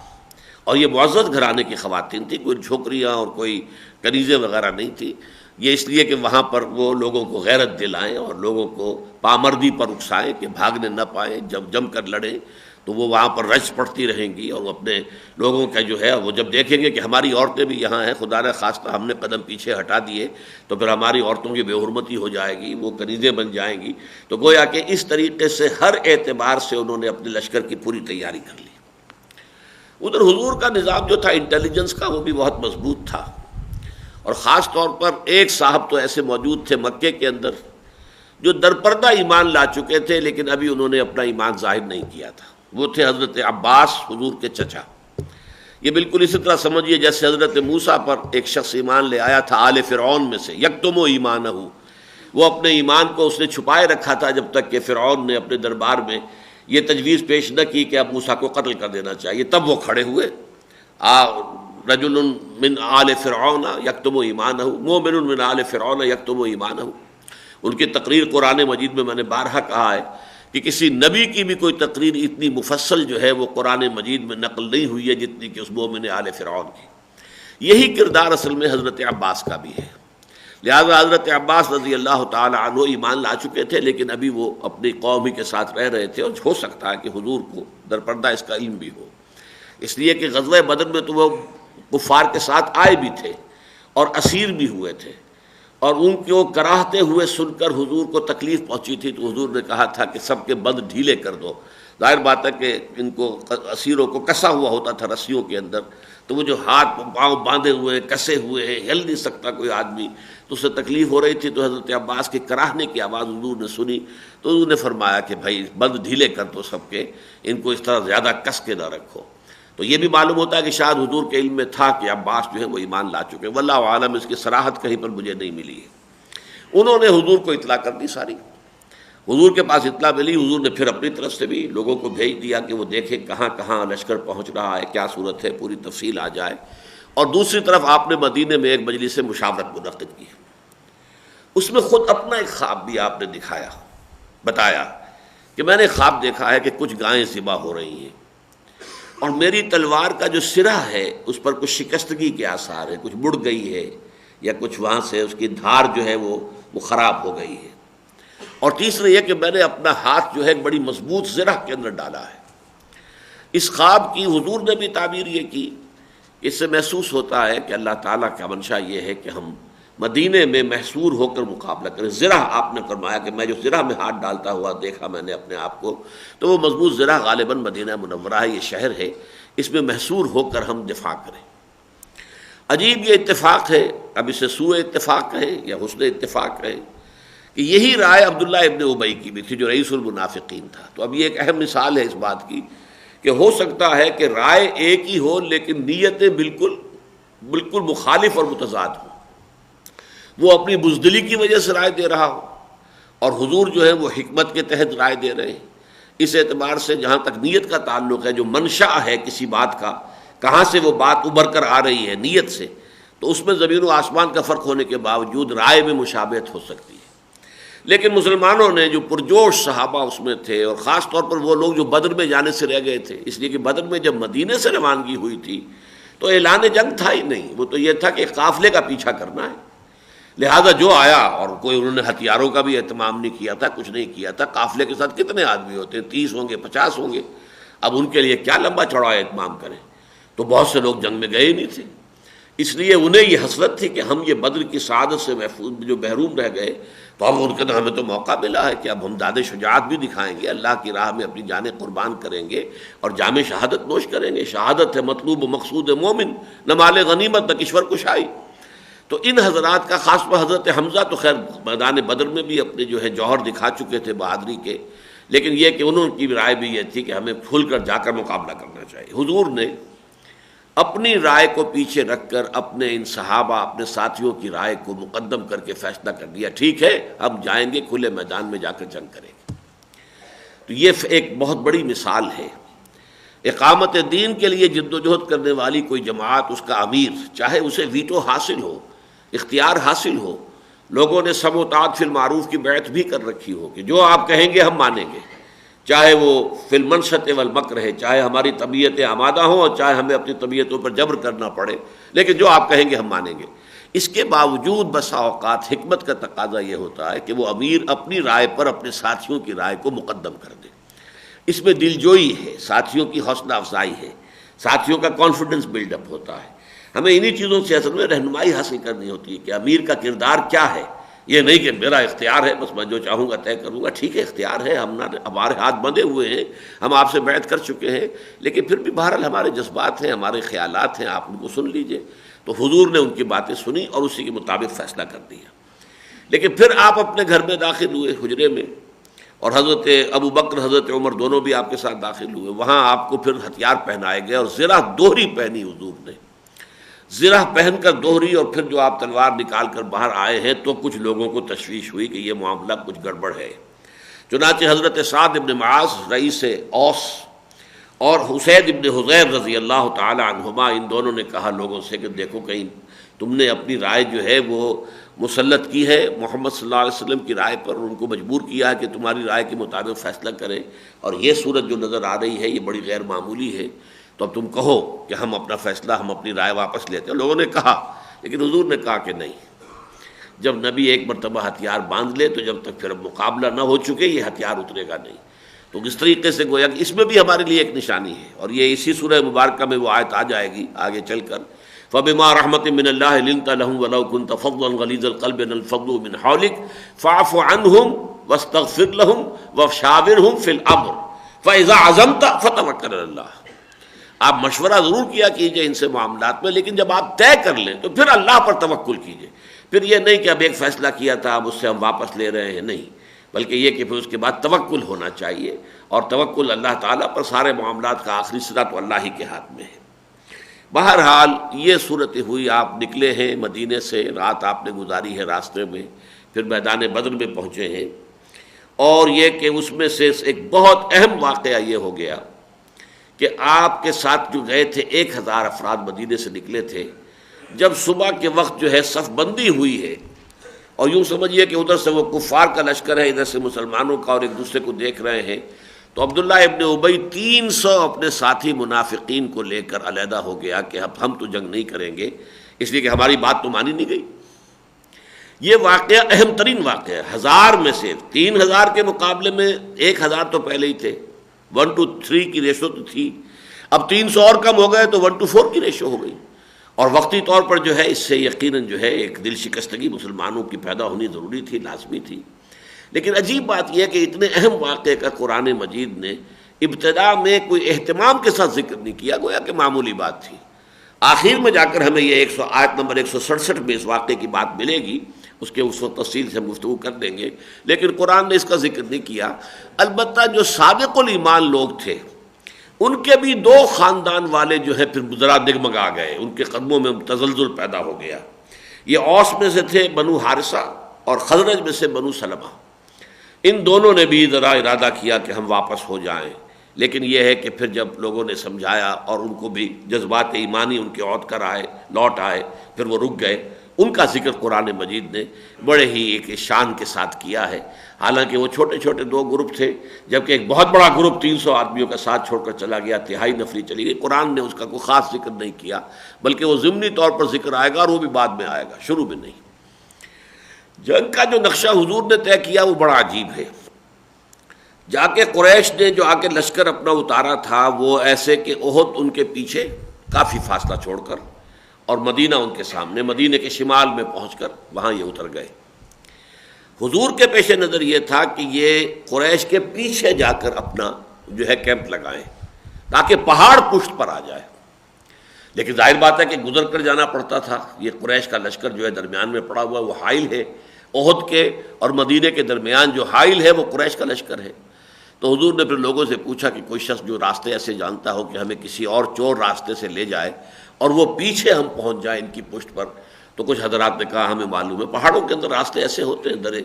اور یہ معزز گھرانے کی خواتین تھی، کوئی جھوکریاں اور کوئی کنیزیں وغیرہ نہیں تھی، یہ اس لیے کہ وہاں پر وہ لوگوں کو غیرت دلائیں اور لوگوں کو پامردی پر اکسائیں کہ بھاگنے نہ پائیں، جب جم کر لڑیں تو وہ وہاں پر رش پڑتی رہیں گی، اور وہ اپنے لوگوں کا جو ہے وہ جب دیکھیں گے کہ ہماری عورتیں بھی یہاں ہیں، خدا نہ خواستہ ہم نے قدم پیچھے ہٹا دیے تو پھر ہماری عورتوں کی بے حرمتی ہو جائے گی، وہ کنیزیں بن جائیں گی، تو گویا کہ اس طریقے سے ہر اعتبار سے انہوں نے اپنے لشکر کی پوری تیاری کر لی۔ ادھر حضور کا نظام جو تھا انٹیلیجنس کا وہ بھی بہت مضبوط تھا، اور خاص طور پر ایک صاحب تو ایسے موجود تھے مکے کے اندر جو درپردہ ایمان لا چکے تھے لیکن ابھی انہوں نے اپنا ایمان ظاہر نہیں کیا تھا، وہ تھے حضرت عباس، حضور کے چچا۔ یہ بالکل اسی طرح سمجھیے جیسے حضرت موسیٰ پر ایک شخص ایمان لے آیا تھا آل فرعون میں سے، یکتم ایمانہ، وہ اپنے ایمان کو اس نے چھپائے رکھا تھا جب تک کہ فرعون نے اپنے دربار میں یہ تجویز پیش نہ کی کہ اب موسیٰ کو قتل کر دینا چاہیے، تب وہ کھڑے ہوئے، رجل من آل فرعون یکتم ایمانہ، مومن من آل فرعون یکتم ایمانہ۔ ان کی تقریر قرآن مجید میں نے بارہا کہا ہے کہ کسی نبی کی بھی کوئی تقریر اتنی مفصل جو ہے وہ قرآن مجید میں نقل نہیں ہوئی ہے جتنی کہ اس مومن آل فرعون کی۔ یہی کردار اصل میں حضرت عباس کا بھی ہے، لہذا حضرت عباس رضی اللہ تعالی عنہ ایمان لا چکے تھے لیکن ابھی وہ اپنی قوم ہی کے ساتھ رہ رہے تھے، اور ہو سکتا ہے کہ حضور کو درپردہ اس کا علم بھی ہو، اس لیے کہ غزوہ بدر میں تو وہ کفار کے ساتھ آئے بھی تھے اور اسیر بھی ہوئے تھے، اور ان کو کراہتے ہوئے سن کر حضور کو تکلیف پہنچی تھی، تو حضور نے کہا تھا کہ سب کے بند ڈھیلے کر دو۔ ظاہر بات ہے کہ ان کو اسیروں کو کسا ہوا ہوتا تھا رسیوں کے اندر، تو وہ جو ہاتھ پاؤں باندھے ہوئے ہیں، کسے ہوئے ہیں، ہل نہیں سکتا کوئی آدمی، تو اسے تکلیف ہو رہی تھی، تو حضرت عباس کے کراہنے کی آواز حضور نے سنی، تو حضور نے فرمایا کہ بھائی بند ڈھیلے کر دو سب کے، ان کو اس طرح زیادہ کس کے نہ رکھو۔ تو یہ بھی معلوم ہوتا ہے کہ شاید حضور کے علم میں تھا کہ عباس جو ہے وہ ایمان لا چکے، واللہ عالم، اس کی صراحت کہیں پر مجھے نہیں ملی ہے۔ انہوں نے حضور کو اطلاع کر دی ساری، حضور کے پاس اطلاع ملی، حضور نے پھر اپنی طرف سے بھی لوگوں کو بھیج دیا کہ وہ دیکھیں کہاں کہاں لشکر پہنچ رہا ہے، کیا صورت ہے، پوری تفصیل آ جائے، اور دوسری طرف آپ نے مدینے میں ایک مجلس مشاورت منعقد کی، اس میں خود اپنا ایک خواب بھی آپ نے دکھایا، بتایا کہ میں نے خواب دیکھا ہے کہ کچھ گائیں ذبح ہو رہی ہیں، اور میری تلوار کا جو سرہ ہے اس پر کچھ شکستگی کے آثار ہیں، کچھ مڑ گئی ہے، یا کچھ وہاں سے اس کی دھار جو ہے وہ خراب ہو گئی ہے، اور تیسرے یہ کہ میں نے اپنا ہاتھ جو ہے ایک بڑی مضبوط زرہ کے اندر ڈالا ہے۔ اس خواب کی حضور نے بھی تعبیر یہ کی، اس سے محسوس ہوتا ہے کہ اللہ تعالیٰ کا منشا یہ ہے کہ ہم مدینے میں محصور ہو کر مقابلہ کریں۔ زرہ آپ نے فرمایا کہ میں جو زرہ میں ہاتھ ڈالتا ہوا دیکھا میں نے اپنے آپ کو، تو وہ مضبوط زرہ غالباً مدینہ منورہ ہے، یہ شہر ہے، اس میں محصور ہو کر ہم دفاع کریں۔ عجیب یہ اتفاق ہے، اب اسے سوء اتفاق کہیں یا حسن اتفاق کہیں، کہ یہی رائے عبداللہ ابن ابی کی بھی تھی جو رئیس المنافقین تھا۔ تو اب یہ ایک اہم مثال ہے اس بات کی کہ ہو سکتا ہے کہ رائے ایک ہی ہو لیکن نیتیں بالکل مخالف اور متضاد ہوں، وہ اپنی بزدلی کی وجہ سے رائے دے رہا ہو اور حضور جو ہے وہ حکمت کے تحت رائے دے رہے ہیں۔ اس اعتبار سے جہاں تک نیت کا تعلق ہے، جو منشا ہے کسی بات کا، کہاں سے وہ بات ابھر کر آ رہی ہے نیت سے، تو اس میں زمین و آسمان کا فرق ہونے کے باوجود رائے میں مشابہت ہو سکتی ہے۔ لیکن مسلمانوں نے جو پرجوش صحابہ اس میں تھے، اور خاص طور پر وہ لوگ جو بدر میں جانے سے رہ گئے تھے، اس لیے کہ بدر میں جب مدینے سے روانگی ہوئی تھی تو اعلان جنگ تھا ہی نہیں، وہ تو یہ تھا کہ قافلے کا پیچھا کرنا ہے، لہذا جو آیا، اور کوئی انہوں نے ہتھیاروں کا بھی اہتمام نہیں کیا تھا، کچھ نہیں کیا تھا، قافلے کے ساتھ کتنے آدمی ہوتے ہیں، 30 ہوں گے، 50 ہوں گے، اب ان کے لیے کیا لمبا چوڑا اہتمام کریں، تو بہت سے لوگ جنگ میں گئے ہی نہیں تھے، اس لیے انہیں یہ حسرت تھی کہ ہم یہ بدر کی سعادت سے محفوظ جو محروم رہ گئے، تو اب ان کے تو ہمیں تو موقع ملا ہے کہ اب ہم داد شجاعت بھی دکھائیں گے، اللہ کی راہ میں اپنی جانیں قربان کریں گے اور جام شہادت نوش کریں گے۔ شہادت ہے مطلوب و مقصود مومن، نہ مال غنیمت نہ کشور کشائی۔ تو ان حضرات کا، خاص طور حضرت حمزہ تو خیر میدان بدر میں بھی اپنے جو ہے جوہر دکھا چکے تھے بہادری کے، لیکن یہ کہ انہوں کی رائے بھی یہ تھی کہ ہمیں کھل کر جا کر مقابلہ کرنا چاہیے۔ حضور نے اپنی رائے کو پیچھے رکھ کر اپنے ان صحابہ، اپنے ساتھیوں کی رائے کو مقدم کر کے فیصلہ کر دیا، ٹھیک ہے ہم جائیں گے، کھلے میدان میں جا کر جنگ کریں گے۔ تو یہ ایک بہت بڑی مثال ہے۔ اقامت دین کے لیے جد و جہد کرنے والی کوئی جماعت، اس کا امیر، چاہے اسے ویٹو حاصل ہو، اختیار حاصل ہو، لوگوں نے سب و طاعت فی المعروف کی بیعت بھی کر رکھی ہو کہ جو آپ کہیں گے ہم مانیں گے، چاہے وہ فی المنشط والمکر ہے، چاہے ہماری طبیعتیں آمادہ ہوں اور چاہے ہمیں اپنی طبیعتوں پر جبر کرنا پڑے، لیکن جو آپ کہیں گے ہم مانیں گے۔ اس کے باوجود بسا اوقات حکمت کا تقاضا یہ ہوتا ہے کہ وہ امیر اپنی رائے پر اپنے ساتھیوں کی رائے کو مقدم کر دے۔ اس میں دلجوئی ہے، ساتھیوں کی حوصلہ افزائی ہے، ساتھیوں کا کانفیڈنس بلڈ اپ ہوتا ہے۔ ہمیں انہی چیزوں سے اصل میں رہنمائی حاصل کرنی ہوتی ہے کہ امیر کا کردار کیا ہے، یہ نہیں کہ میرا اختیار ہے بس میں جو چاہوں گا طے کروں گا۔ ٹھیک ہے اختیار ہے، ہمارے ہاتھ بندھے ہوئے ہیں، ہم آپ سے بیعت کر چکے ہیں، لیکن پھر بھی بہرحال ہمارے جذبات ہیں، ہمارے خیالات ہیں، آپ ان کو سن لیجئے۔ تو حضور نے ان کی باتیں سنی اور اسی کے مطابق فیصلہ کر دیا۔ لیکن پھر آپ اپنے گھر میں داخل ہوئے، حجرے میں، اور حضرت ابو بکر حضرت عمر دونوں بھی آپ کے ساتھ داخل ہوئے۔ وہاں آپ کو پھر ہتھیار پہنائے گئے اور زرہ دوہری پہنی حضور نے، زرہ پہن کر دوہری، اور پھر جو آپ تلوار نکال کر باہر آئے ہیں تو کچھ لوگوں کو تشویش ہوئی کہ یہ معاملہ کچھ گڑبڑ ہے۔ چنانچہ حضرت سعد ابن معاذ رئیس اوس اور حسید ابن حضیر رضی اللہ تعالی عنہما، ان دونوں نے کہا لوگوں سے کہ دیکھو کہیں تم نے اپنی رائے جو ہے وہ مسلط کی ہے محمد صلی اللہ علیہ وسلم کی رائے پر، ان کو مجبور کیا ہے کہ تمہاری رائے کے مطابق فیصلہ کریں، اور یہ صورت جو نظر آ رہی ہے یہ بڑی غیر معمولی ہے، تو اب تم کہو کہ ہم اپنا فیصلہ، ہم اپنی رائے واپس لیتے ہیں۔ لوگوں نے کہا، لیکن حضور نے کہا کہ نہیں، جب نبی ایک مرتبہ ہتھیار باندھ لے تو جب تک پھر اب مقابلہ نہ ہو چکے یہ ہتھیار اترے گا نہیں۔ تو اس طریقے سے گویا کہ اس میں بھی ہمارے لیے ایک نشانی ہے، اور یہ اسی سورہ مبارکہ میں وہ آیت آ جائے گی آگے چل کر، فَبِمَا رَحْمَةٍ مِّنَ اللَّهِ لِنْتَ لَهُمْ وَلَوْ كُنْتَ فَظًّا غَلِيظَ الْقَلْبِ لَانفَضُّوا مِنْ حَوْلِكَ فَاعْفُ عَنْهُمْ وَاسْتَغْفِرْ لَهُمْ وَشَاوِرْهُمْ فِي الْأَمْرِ فَإِذَا عَزَمْتَ فَتَوَكَّلْ عَلَى اللَّهِ۔ آپ مشورہ ضرور کیا کیجئے ان سے معاملات میں، لیکن جب آپ طے کر لیں تو پھر اللہ پر توکل کیجئے۔ پھر یہ نہیں کہ اب ایک فیصلہ کیا تھا اب اس سے ہم واپس لے رہے ہیں، نہیں، بلکہ یہ کہ پھر اس کے بعد توکل ہونا چاہیے، اور توکل اللہ تعالیٰ پر، سارے معاملات کا آخری صدا تو اللہ ہی کے ہاتھ میں ہے۔ بہرحال یہ صورت ہوئی، آپ نکلے ہیں مدینے سے، رات آپ نے گزاری ہے راستے میں، پھر میدان بدر میں پہنچے ہیں، اور یہ کہ اس میں سے ایک بہت اہم واقعہ یہ ہو گیا کہ آپ کے ساتھ جو گئے تھے 1000 افراد مدینے سے نکلے تھے، جب صبح کے وقت جو ہے صف بندی ہوئی ہے، اور یوں سمجھیے کہ ادھر سے وہ کفار کا لشکر ہے، ادھر سے مسلمانوں کا، اور ایک دوسرے کو دیکھ رہے ہیں، تو عبداللہ ابن ابی 300 اپنے ساتھی منافقین کو لے کر علیحدہ ہو گیا کہ اب ہم تو جنگ نہیں کریں گے، اس لیے کہ ہماری بات تو مانی نہیں گئی۔ یہ واقعہ اہم ترین واقعہ ہے، 1000 میں سے 3000 کے مقابلے میں 1000 تو پہلے ہی تھے، 1:3 کی ریشو تو تھی، اب 300 اور کم ہو گئے تو 1:4 کی ریشو ہو گئی، اور وقتی طور پر جو ہے اس سے یقیناً جو ہے ایک دل شکستگی مسلمانوں کی پیدا ہونی ضروری تھی، لازمی تھی۔ لیکن عجیب بات یہ ہے کہ اتنے اہم واقعے کا قرآن مجید نے ابتدا میں کوئی اہتمام کے ساتھ ذکر نہیں کیا، گویا کہ معمولی بات تھی۔ آخر میں جا کر ہمیں یہ آیت نمبر 167 میں اس واقعے کی بات ملے گی، اس کے اس وقت تفصیل سے ہم گفتگو کر دیں گے، لیکن قرآن نے اس کا ذکر نہیں کیا۔ البتہ جو سابق الایمان لوگ تھے ان کے بھی 2 خاندان والے جو ہے پھر ذرا دگمگا گئے، ان کے قدموں میں تزلزل پیدا ہو گیا۔ یہ اوس میں سے تھے بنو حارثہ، اور خزرج میں سے بنو سلمہ۔ ان دونوں نے بھی ذرا ارادہ کیا کہ ہم واپس ہو جائیں، لیکن یہ ہے کہ پھر جب لوگوں نے سمجھایا اور ان کو بھی جذبات ایمانی ان کے عود کر آئے، لوٹ آئے، پھر وہ رک گئے۔ ان کا ذکر قرآن مجید نے بڑے ہی ایک شان کے ساتھ کیا ہے. حالانکہ وہ چھوٹے چھوٹے دو گروپ تھے، جبکہ ایک بہت بڑا گروپ 300 آدمیوں کا ساتھ چھوڑ کر چلا گیا، تہائی نفری چلی گئی. قرآن نے اس کا کوئی خاص ذکر نہیں کیا، بلکہ وہ ضمنی طور پر ذکر آئے گا، اور وہ بھی بعد میں آئے گا، شروع میں نہیں. جنگ کا جو نقشہ حضور نے طے کیا وہ بڑا عجیب ہے. جا کے قریش نے جو آ کے لشکر اپنا اتارا تھا وہ ایسے کہ احد ان کے پیچھے کافی فاصلہ چھوڑ کر، اور مدینہ ان کے سامنے، مدینہ کے شمال میں پہنچ کر وہاں یہ اتر گئے. حضور کے پیش نظر یہ تھا کہ یہ قریش کے پیچھے جا کر اپنا جو ہے کیمپ لگائیں تاکہ پہاڑ پشت پر آ جائے. لیکن ظاہر بات ہے کہ گزر کر جانا پڑتا تھا. یہ قریش کا لشکر جو ہے درمیان میں پڑا ہوا وہ حائل ہے، احد کے اور مدینے کے درمیان جو حائل ہے وہ قریش کا لشکر ہے. تو حضور نے پھر لوگوں سے پوچھا کہ کوئی شخص جو راستے ایسے جانتا ہو کہ ہمیں کسی اور چور راستے سے لے جائے اور وہ پیچھے ہم پہنچ جائیں ان کی پشت پر. تو کچھ حضرات نے کہا ہمیں معلوم ہے پہاڑوں کے اندر راستے ایسے ہوتے ہیں درے،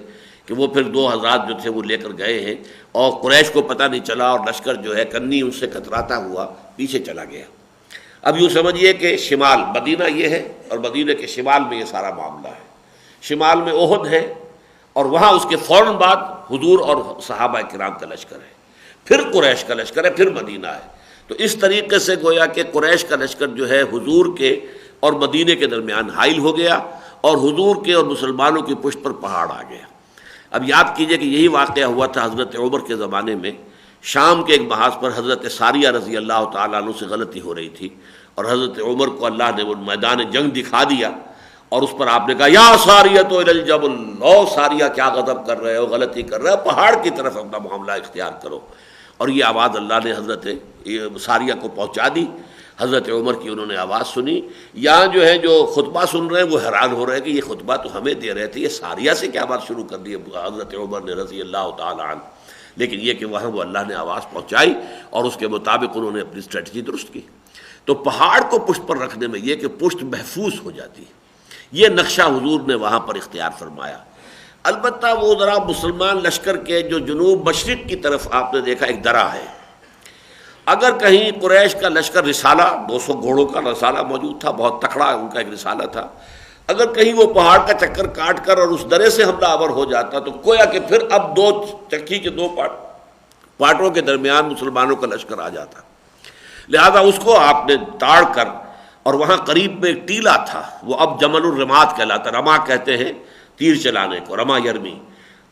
کہ وہ پھر 2 حضرات جو تھے وہ لے کر گئے ہیں اور قریش کو پتہ نہیں چلا، اور لشکر جو ہے کنی ان سے کتراتا ہوا پیچھے چلا گیا. اب یوں سمجھیے کہ شمال مدینہ یہ ہے، اور مدینہ کے شمال میں یہ سارا معاملہ ہے. شمال میں احد ہے، اور وہاں اس کے فوراً بعد حضور اور صحابہ کرام کا لشکر ہے، پھر قریش کا لشکر ہے، پھر مدینہ ہے. تو اس طریقے سے گویا کہ قریش کا لشکر جو ہے حضور کے اور مدینے کے درمیان حائل ہو گیا، اور حضور کے اور مسلمانوں کی پشت پر پہاڑ آ گیا. اب یاد کیجئے کہ یہی واقعہ ہوا تھا حضرت عمر کے زمانے میں. شام کے ایک محاذ پر حضرت ساریہ رضی اللہ تعالیٰ عنہ سے غلطی ہو رہی تھی، اور حضرت عمر کو اللہ نے وہ میدان جنگ دکھا دیا، اور اس پر آپ نے کہا یا ساریہ تو الجبل، او ساریہ کیا غضب کر رہے ہو، غلطی کر رہے ہو، پہاڑ کی طرف اپنا معاملہ اختیار کرو. اور یہ آواز اللہ نے حضرت ساریہ کو پہنچا دی. حضرت عمر کی انہوں نے آواز سنی. یہاں جو ہے جو خطبہ سن رہے ہیں وہ حیران ہو رہے ہیں کہ یہ خطبہ تو ہمیں دے رہے تھے، یہ ساریہ سے کیا بات شروع کر دی حضرت عمر نے رضی اللہ تعالیٰ عنہ. لیکن یہ کہ وہاں وہ اللہ نے آواز پہنچائی، اور اس کے مطابق انہوں نے اپنی اسٹریٹجی درست کی. تو پہاڑ کو پشت پر رکھنے میں یہ کہ پشت محفوظ ہو جاتی ہے، یہ نقشہ حضور نے وہاں پر اختیار فرمایا. البتہ وہ ذرا مسلمان لشکر کے جو جنوب مشرق کی طرف آپ نے دیکھا ایک درہ ہے. اگر کہیں قریش کا لشکر رسالہ 200 گھوڑوں کا رسالہ موجود تھا، بہت تکڑا ان کا ایک رسالہ تھا، اگر کہیں وہ پہاڑ کا چکر کاٹ کر اور اس درے سے حملہ آور ہو جاتا تو گویا کہ پھر اب 2 چکی کے 2 پارٹوں کے درمیان مسلمانوں کا لشکر آ جاتا. لہذا اس کو آپ نے تاڑ کر، اور وہاں قریب میں ایک ٹیلہ تھا، وہ اب جمل الرمات کہلاتا، رما کہتے ہیں تیر چلانے کو، رما یرمی.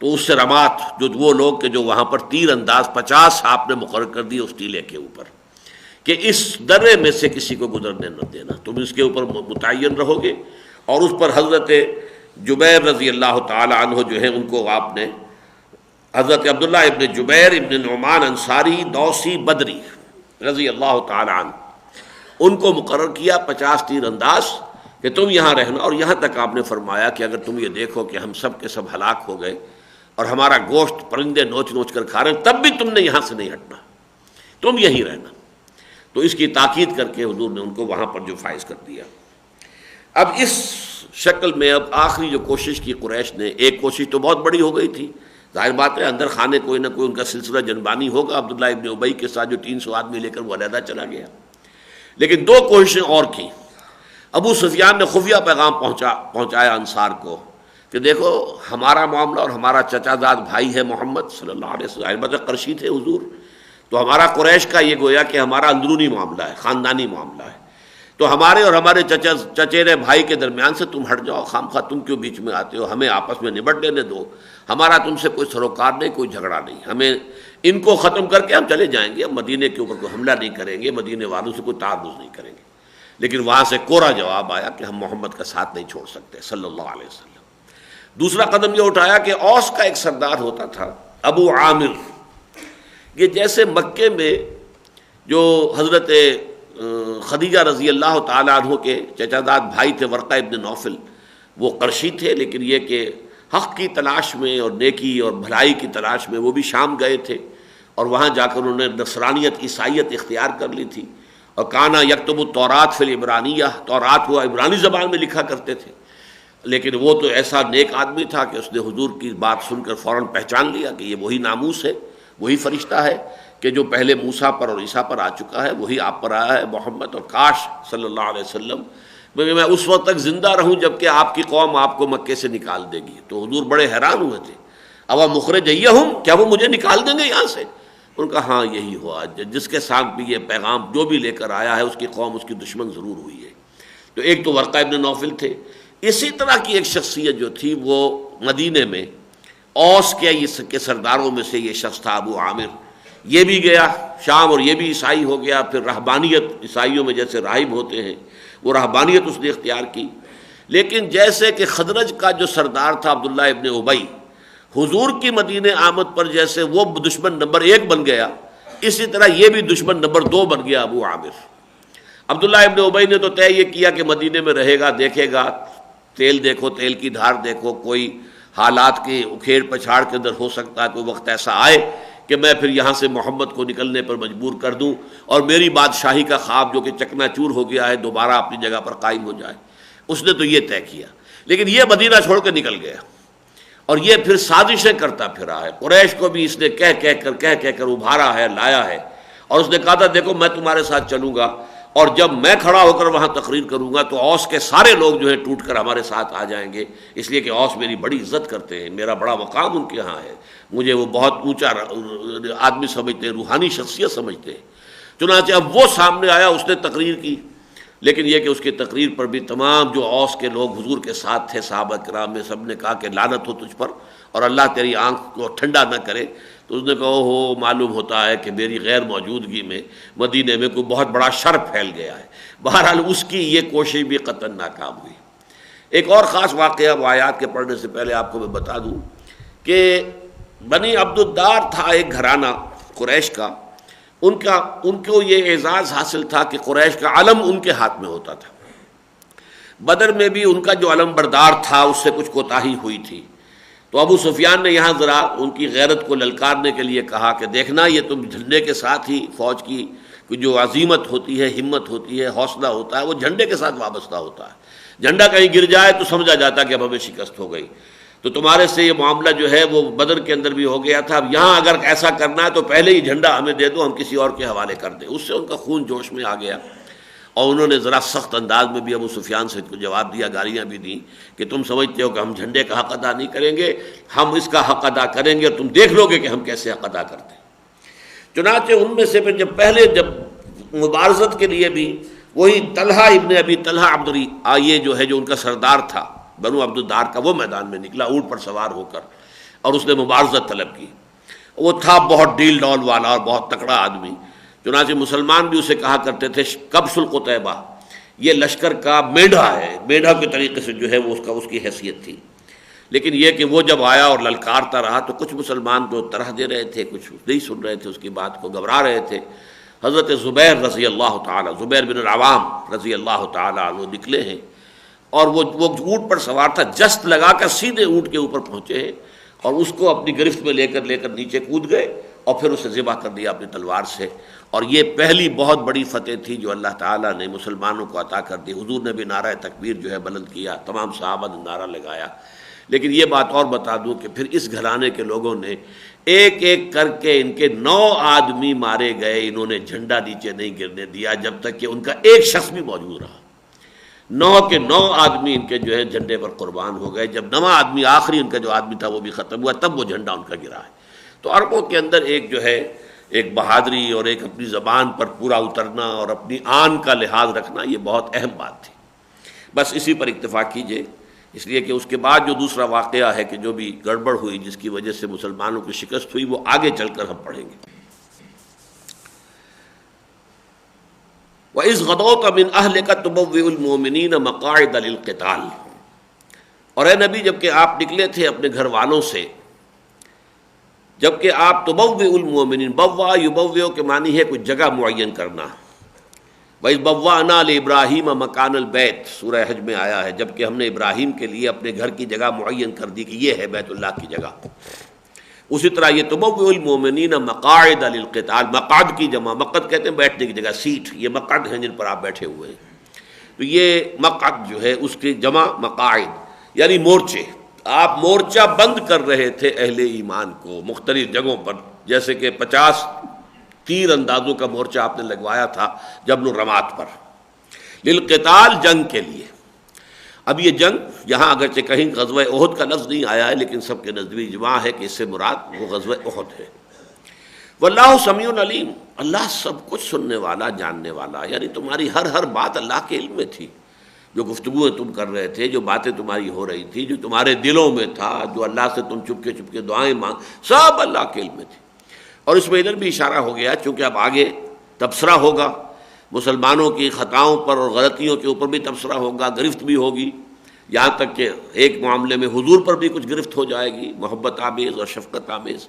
تو اس سے رمات جو وہ لوگ کہ جو وہاں پر تیر انداز 50 آپ نے مقرر کر دی اس ٹیلے کے اوپر کہ اس درے میں سے کسی کو گزرنے نہ دینا، تم اس کے اوپر متعین رہو گے. اور اس پر حضرت جبیر رضی اللہ تعالی عنہ جو ہے ان کو آپ نے، حضرت عبداللہ ابن جبیر ابن نعمان انصاری دوسی بدری رضی اللہ تعالی عنہ، ان کو مقرر کیا 50 تیر انداز کہ تم یہاں رہنا. اور یہاں تک آپ نے فرمایا کہ اگر تم یہ دیکھو کہ ہم سب کے سب ہلاک ہو گئے اور ہمارا گوشت پرندے نوچ نوچ کر کھا رہے ہیں، تب بھی تم نے یہاں سے نہیں ہٹنا، تم یہیں رہنا. تو اس کی تاکید کر کے حضور نے ان کو وہاں پر جو فائز کر دیا. اب اس شکل میں اب آخری جو کوشش کی قریش نے، ایک کوشش تو بہت بڑی ہو گئی تھی، ظاہر بات ہے اندر خانے کوئی نہ کوئی ان کا سلسلہ جنبانی ہوگا. عبداللہ ابن ابی کے ساتھ جو 300 آدمی لے کر وہ علیحدہ چلا گیا. لیکن 2 کوششیں اور کی. ابو سفیان نے خفیہ پیغام پہنچایا انصار کو کہ دیکھو ہمارا معاملہ اور ہمارا چچا زاد بھائی ہے محمد صلی اللہ علیہ وسلم، قرشی تھے حضور، تو ہمارا قریش کا یہ گویا کہ ہمارا اندرونی معاملہ ہے، خاندانی معاملہ ہے. تو ہمارے اور ہمارے چچیرے بھائی کے درمیان سے تم ہٹ جاؤ، خام خواہ تم کیوں بیچ میں آتے ہو، ہمیں آپس میں نبٹ لینے دو، ہمارا تم سے کوئی سروکار نہیں، کوئی جھگڑا نہیں، ہمیں ان کو ختم کر کے ہم چلے جائیں گے، ہم مدینے کے اوپر کوئی حملہ نہیں کریں گے، مدینے والوں سے کوئی تعرض نہیں کریں گے. لیکن وہاں سے کوڑا جواب آیا کہ ہم محمد کا ساتھ نہیں چھوڑ سکتے صلی اللہ علیہ وسلم. دوسرا قدم یہ اٹھایا کہ اوس کا ایک سردار ہوتا تھا ابو عامر، یہ جیسے مکے میں جو حضرت خدیجہ رضی اللہ تعالیٰ عنہ کے چچا زاد بھائی تھے ورقہ ابن نوفل، وہ قرشی تھے، لیکن یہ کہ حق کی تلاش میں اور نیکی اور بھلائی کی تلاش میں وہ بھی شام گئے تھے، اور وہاں جا کر انہوں نے نصرانیت عیسائیت اختیار کر لی تھی. اور کانا یکتب التوراۃ فی العبرانیہ، تورات وہ عبرانی زبان میں لکھا کرتے تھے. لیکن وہ تو ایسا نیک آدمی تھا کہ اس نے حضور کی بات سن کر فوراً پہچان لیا کہ یہ وہی ناموس ہے، وہی فرشتہ ہے کہ جو پہلے موسیٰ پر اور عیسیٰ پر آ چکا ہے، وہی آپ پر آیا ہے محمد. اور کاش صلی اللہ علیہ وسلم میں اس وقت تک زندہ رہوں جب کہ آپ کی قوم آپ کو مکے سے نکال دے گی۔ تو حضور بڑے حیران ہوئے تھے، اوا مخرجیہم، کیا وہ مجھے نکال دیں گے یہاں سے؟ ان کا ہاں یہی ہوا، جس کے ساتھ بھی یہ پیغام جو بھی لے کر آیا ہے اس کی قوم اس کی دشمن ضرور ہوئی ہے۔ تو ایک تو ورقہ ابن نوفل تھے۔ اسی طرح کی ایک شخصیت جو تھی وہ مدینے میں اوس کے سرداروں میں سے یہ شخص تھا ابو عامر، یہ بھی گیا شام اور یہ بھی عیسائی ہو گیا۔ پھر رہبانیت، عیسائیوں میں جیسے راہب ہوتے ہیں وہ رہبانیت اس نے اختیار کی۔ لیکن جیسے کہ خزرج کا جو سردار تھا عبداللہ ابن ابی، حضور کی مدینے آمد پر جیسے وہ دشمن نمبر 1 بن گیا، اسی طرح یہ بھی دشمن نمبر 2 بن گیا ابو عامر۔ عبداللہ ابن ابی نے تو طے یہ کیا کہ مدینے میں رہے گا، دیکھے گا، تیل دیکھو، تیل کی دھار دیکھو، کوئی حالات کے اکھیڑ پچھاڑ کے اندر ہو سکتا ہے کوئی وقت ایسا آئے کہ میں پھر یہاں سے محمد کو نکلنے پر مجبور کر دوں اور میری بادشاہی کا خواب جو کہ چکنا چور ہو گیا ہے دوبارہ اپنی جگہ پر قائم ہو جائے۔ اس نے تو یہ طے کیا، لیکن یہ مدینہ چھوڑ کے نکل گیا اور یہ پھر سازشیں کرتا پھرا ہے۔ قریش کو بھی اس نے کہہ کر ابھارا ہے، لایا ہے، اور اس نے کہا تھا دیکھو میں تمہارے ساتھ چلوں گا، اور جب میں کھڑا ہو کر وہاں تقریر کروں گا تو اوس کے سارے لوگ جو ہیں ٹوٹ کر ہمارے ساتھ آ جائیں گے، اس لیے کہ اوس میری بڑی عزت کرتے ہیں، میرا بڑا مقام ان کے ہاں ہے، مجھے وہ بہت اونچا آدمی سمجھتے ہیں، روحانی شخصیت سمجھتے ہیں۔ چنانچہ اب وہ سامنے آیا، اس نے تقریر کی، لیکن یہ کہ اس کی تقریر پر بھی تمام جو اوس کے لوگ حضور کے ساتھ تھے، صحابہ کرام میں سب نے کہا کہ لعنت ہو تجھ پر اور اللہ تیری آنکھ کو ٹھنڈا نہ کرے۔ تو اس نے کہا ہو معلوم ہوتا ہے کہ میری غیر موجودگی میں مدینے میں کوئی بہت بڑا شر پھیل گیا ہے۔ بہرحال اس کی یہ کوشش بھی قطعاً ناکام ہوئی۔ ایک اور خاص واقعہ وہ آیات کے پڑھنے سے پہلے آپ کو میں بتا دوں کہ بنی عبد الدار تھا ایک گھرانہ قریش کا، ان کو یہ اعزاز حاصل تھا کہ قریش کا علم ان کے ہاتھ میں ہوتا تھا۔ بدر میں بھی ان کا جو علم بردار تھا اس سے کچھ کوتاہی ہوئی تھی، تو ابو سفیان نے یہاں ذرا ان کی غیرت کو للکارنے کے لیے کہا کہ دیکھنا یہ تم جھنڈے کے ساتھ ہی، فوج کی جو عظیمت ہوتی ہے، ہمت ہوتی ہے، حوصلہ ہوتا ہے، وہ جھنڈے کے ساتھ وابستہ ہوتا ہے۔ جھنڈا کہیں گر جائے تو سمجھا جاتا کہ اب ہمیں شکست ہو گئی۔ تو تمہارے سے یہ معاملہ جو ہے وہ بدر کے اندر بھی ہو گیا تھا، اب یہاں اگر ایسا کرنا ہے تو پہلے ہی جھنڈا ہمیں دے دو، ہم کسی اور کے حوالے کر دیں۔ اس سے ان کا خون جوش میں آ گیا اور انہوں نے ذرا سخت انداز میں بھی ابو سفیان سے جواب دیا، گالیاں بھی دیں کہ تم سمجھتے ہو کہ ہم جھنڈے کا حق ادا نہیں کریں گے، ہم اس کا حق ادا کریں گے اور تم دیکھ لو گے کہ ہم کیسے حق ادا کرتے ہیں۔ چنانچہ ان میں سے پھر جب مبارزت کے لیے بھی وہی طلحہ ابن ابی طلحہ عبدری یہ جو ہے جو ان کا سردار تھا بنو عبد الدار کا، وہ میدان میں نکلا اونٹ پر سوار ہو کر اور اس نے مبارزت طلب کی۔ وہ تھا بہت ڈیل ڈول والا اور بہت تکڑا آدمی، چنانچہ مسلمان بھی اسے کہا کرتے تھے کبش القتیبہ، یہ لشکر کا مینڈھا ہے، مینڈھا کے طریقے سے جو ہے وہ اس کی حیثیت تھی۔ لیکن یہ کہ وہ جب آیا اور للکارتا رہا تو کچھ مسلمان تو طرح دے رہے تھے، کچھ نہیں سن رہے تھے اس کی بات کو، گھبرا رہے تھے۔ حضرت زبیر رضی اللہ تعالیٰ، زبیر بن العوام رضی اللہ تعالیٰ عنہ نکلے ہیں اور وہ اونٹ پر سوار تھا، جست لگا کر سیدھے اونٹ کے اوپر پہنچے ہیں اور اس کو اپنی گرفت میں لے کر نیچے کود گئے اور پھر اسے ذبح کر دیا اپنی تلوار سے۔ اور یہ پہلی بہت بڑی فتح تھی جو اللہ تعالیٰ نے مسلمانوں کو عطا کر دی۔ حضور نے بھی نعرہ تکبیر جو ہے بلند کیا، تمام صحابہ نے نعرہ لگایا۔ لیکن یہ بات اور بتا دوں کہ پھر اس گھرانے کے لوگوں نے ایک ایک کر کے ان کے 9 آدمی مارے گئے، انہوں نے جھنڈا نیچے نہیں گرنے دیا جب تک کہ ان کا ایک شخص بھی موجود رہا۔ 9 کے 9 آدمی ان کے جو ہے جھنڈے پر قربان ہو گئے۔ جب 9واں آدمی آخری ان کا جو آدمی تھا وہ بھی ختم ہوا تب وہ جھنڈا ان کا گرا ہے۔ تو عربوں کے اندر ایک جو ہے ایک بہادری اور ایک اپنی زبان پر پورا اترنا اور اپنی آن کا لحاظ رکھنا یہ بہت اہم بات تھی۔ بس اسی پر اکتفا کیجئے، اس لیے کہ اس کے بعد جو دوسرا واقعہ ہے کہ جو بھی گڑبڑ ہوئی جس کی وجہ سے مسلمانوں کی شکست ہوئی وہ آگے چل کر ہم پڑھیں گے۔ وَإِذْ غَدَوْتَ مِنْ أَهْلِكَ تُبَوِّئُ الْمُؤْمِنِينَ مَقَاعِدَ لِلْقِتَالِ، اور اے نبی جب کہ آپ نکلے تھے اپنے گھر والوں سے، جب کہ آپ تبوّئ المؤمنین، بوا یبوّئ کے معنی ہے کوئی جگہ معین کرنا۔ وَإِذْ بَوَّأْنَا لِإِبْرَاهِيمَ مَكَانَ الْبَيْتِ، سورہ حج میں آیا ہے، جب کہ ہم نے ابراہیم کے لیے اپنے گھر کی جگہ معین کر دی کہ یہ ہے بیت اللہ کی جگہ۔ اسی طرح یہ تبوّئ المؤمنین مقاعد للقتال، مقعد کی جمع، مقعد کہتے ہیں بیٹھنے کی جگہ، سیٹ، یہ مقعد ہیں جن پر آپ بیٹھے ہوئے ہیں۔ تو یہ مقعد جو ہے اس کی جمع مقاعد یعنی مورچے۔ آپ مورچہ بند کر رہے تھے اہل ایمان کو مختلف جگہوں پر، جیسے کہ 50 تیر اندازوں کا مورچہ آپ نے لگوایا تھا جبل الرمات پر، للقتال، جنگ کے لیے۔ اب یہ جنگ یہاں اگرچہ کہیں غزوہ احد کا لفظ نہیں آیا ہے، لیکن سب کے نزدیک اجماع ہے کہ اس سے مراد وہ غزوہ احد ہے۔ واللہ سمیع علیم، اللہ سب کچھ سننے والا، جاننے والا، یعنی تمہاری ہر بات اللہ کے علم میں تھی، جو گفتگویں تم کر رہے تھے، جو باتیں تمہاری ہو رہی تھی، جو تمہارے دلوں میں تھا، جو اللہ سے تم چپکے چپکے دعائیں مانگ، سب اللہ کے علم میں تھی۔ اور اس میں ادھر بھی اشارہ ہو گیا، چونکہ اب آگے تبصرہ ہوگا مسلمانوں کی خطاؤں پر اور غلطیوں کے اوپر بھی تبصرہ ہوگا، گرفت بھی ہوگی، یہاں تک کہ ایک معاملے میں حضور پر بھی کچھ گرفت ہو جائے گی، محبت آمیز اور شفقت آمیز۔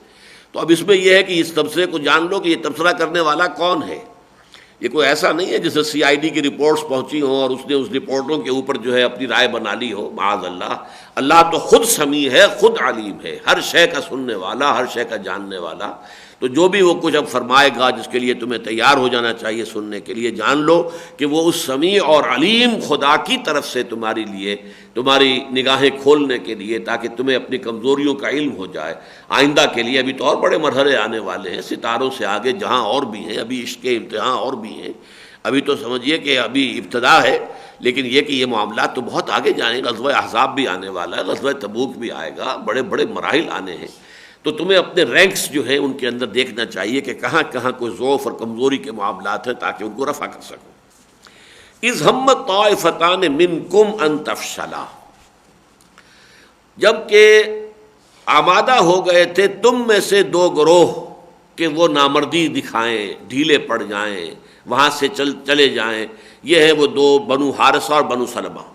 تو اب اس میں یہ ہے کہ اس تبصرے کو جان لو کہ یہ تبصرہ کرنے والا کون ہے۔ یہ کوئی ایسا نہیں ہے جیسے CID کی رپورٹس پہنچی ہوں اور اس نے اس رپورٹوں کے اوپر جو ہے اپنی رائے بنا لی ہو، معاذ اللہ۔ اللہ تو خود سمیع ہے، خود علیم ہے، ہر شے کا سننے والا، ہر شے کا جاننے والا۔ تو جو بھی وہ کچھ اب فرمائے گا جس کے لیے تمہیں تیار ہو جانا چاہیے سننے کے لیے، جان لو کہ وہ اس سمیع اور علیم خدا کی طرف سے تمہاری لیے، تمہاری نگاہیں کھولنے کے لیے، تاکہ تمہیں اپنی کمزوریوں کا علم ہو جائے آئندہ کے لیے۔ ابھی تو اور بڑے مرحلے آنے والے ہیں، ستاروں سے آگے جہاں اور بھی ہیں، ابھی عشق کے امتحان اور بھی ہیں۔ ابھی تو سمجھیے کہ ابھی ابتدا ہے، لیکن یہ کہ یہ معاملات تو بہت آگے جائیں گے۔ غزوہ احزاب بھی آنے والا ہے، غزوہ تبوک بھی آئے گا، بڑے بڑے مراحل آنے ہیں۔ تو تمہیں اپنے رینکس جو ہیں ان کے اندر دیکھنا چاہیے کہ کہاں کہاں کوئی ضعف اور کمزوری کے معاملات ہیں، تاکہ ان کو رفع کر سکو۔ اذ ہمت طائفتان منکم ان تفشلا، جب کہ آمادہ ہو گئے تھے تم میں سے دو گروہ کہ وہ نامردی دکھائیں، ڈھیلے پڑ جائیں، وہاں سے چلے جائیں۔ یہ ہے وہ دو، بنو حارثہ اور بنو سلمہ۔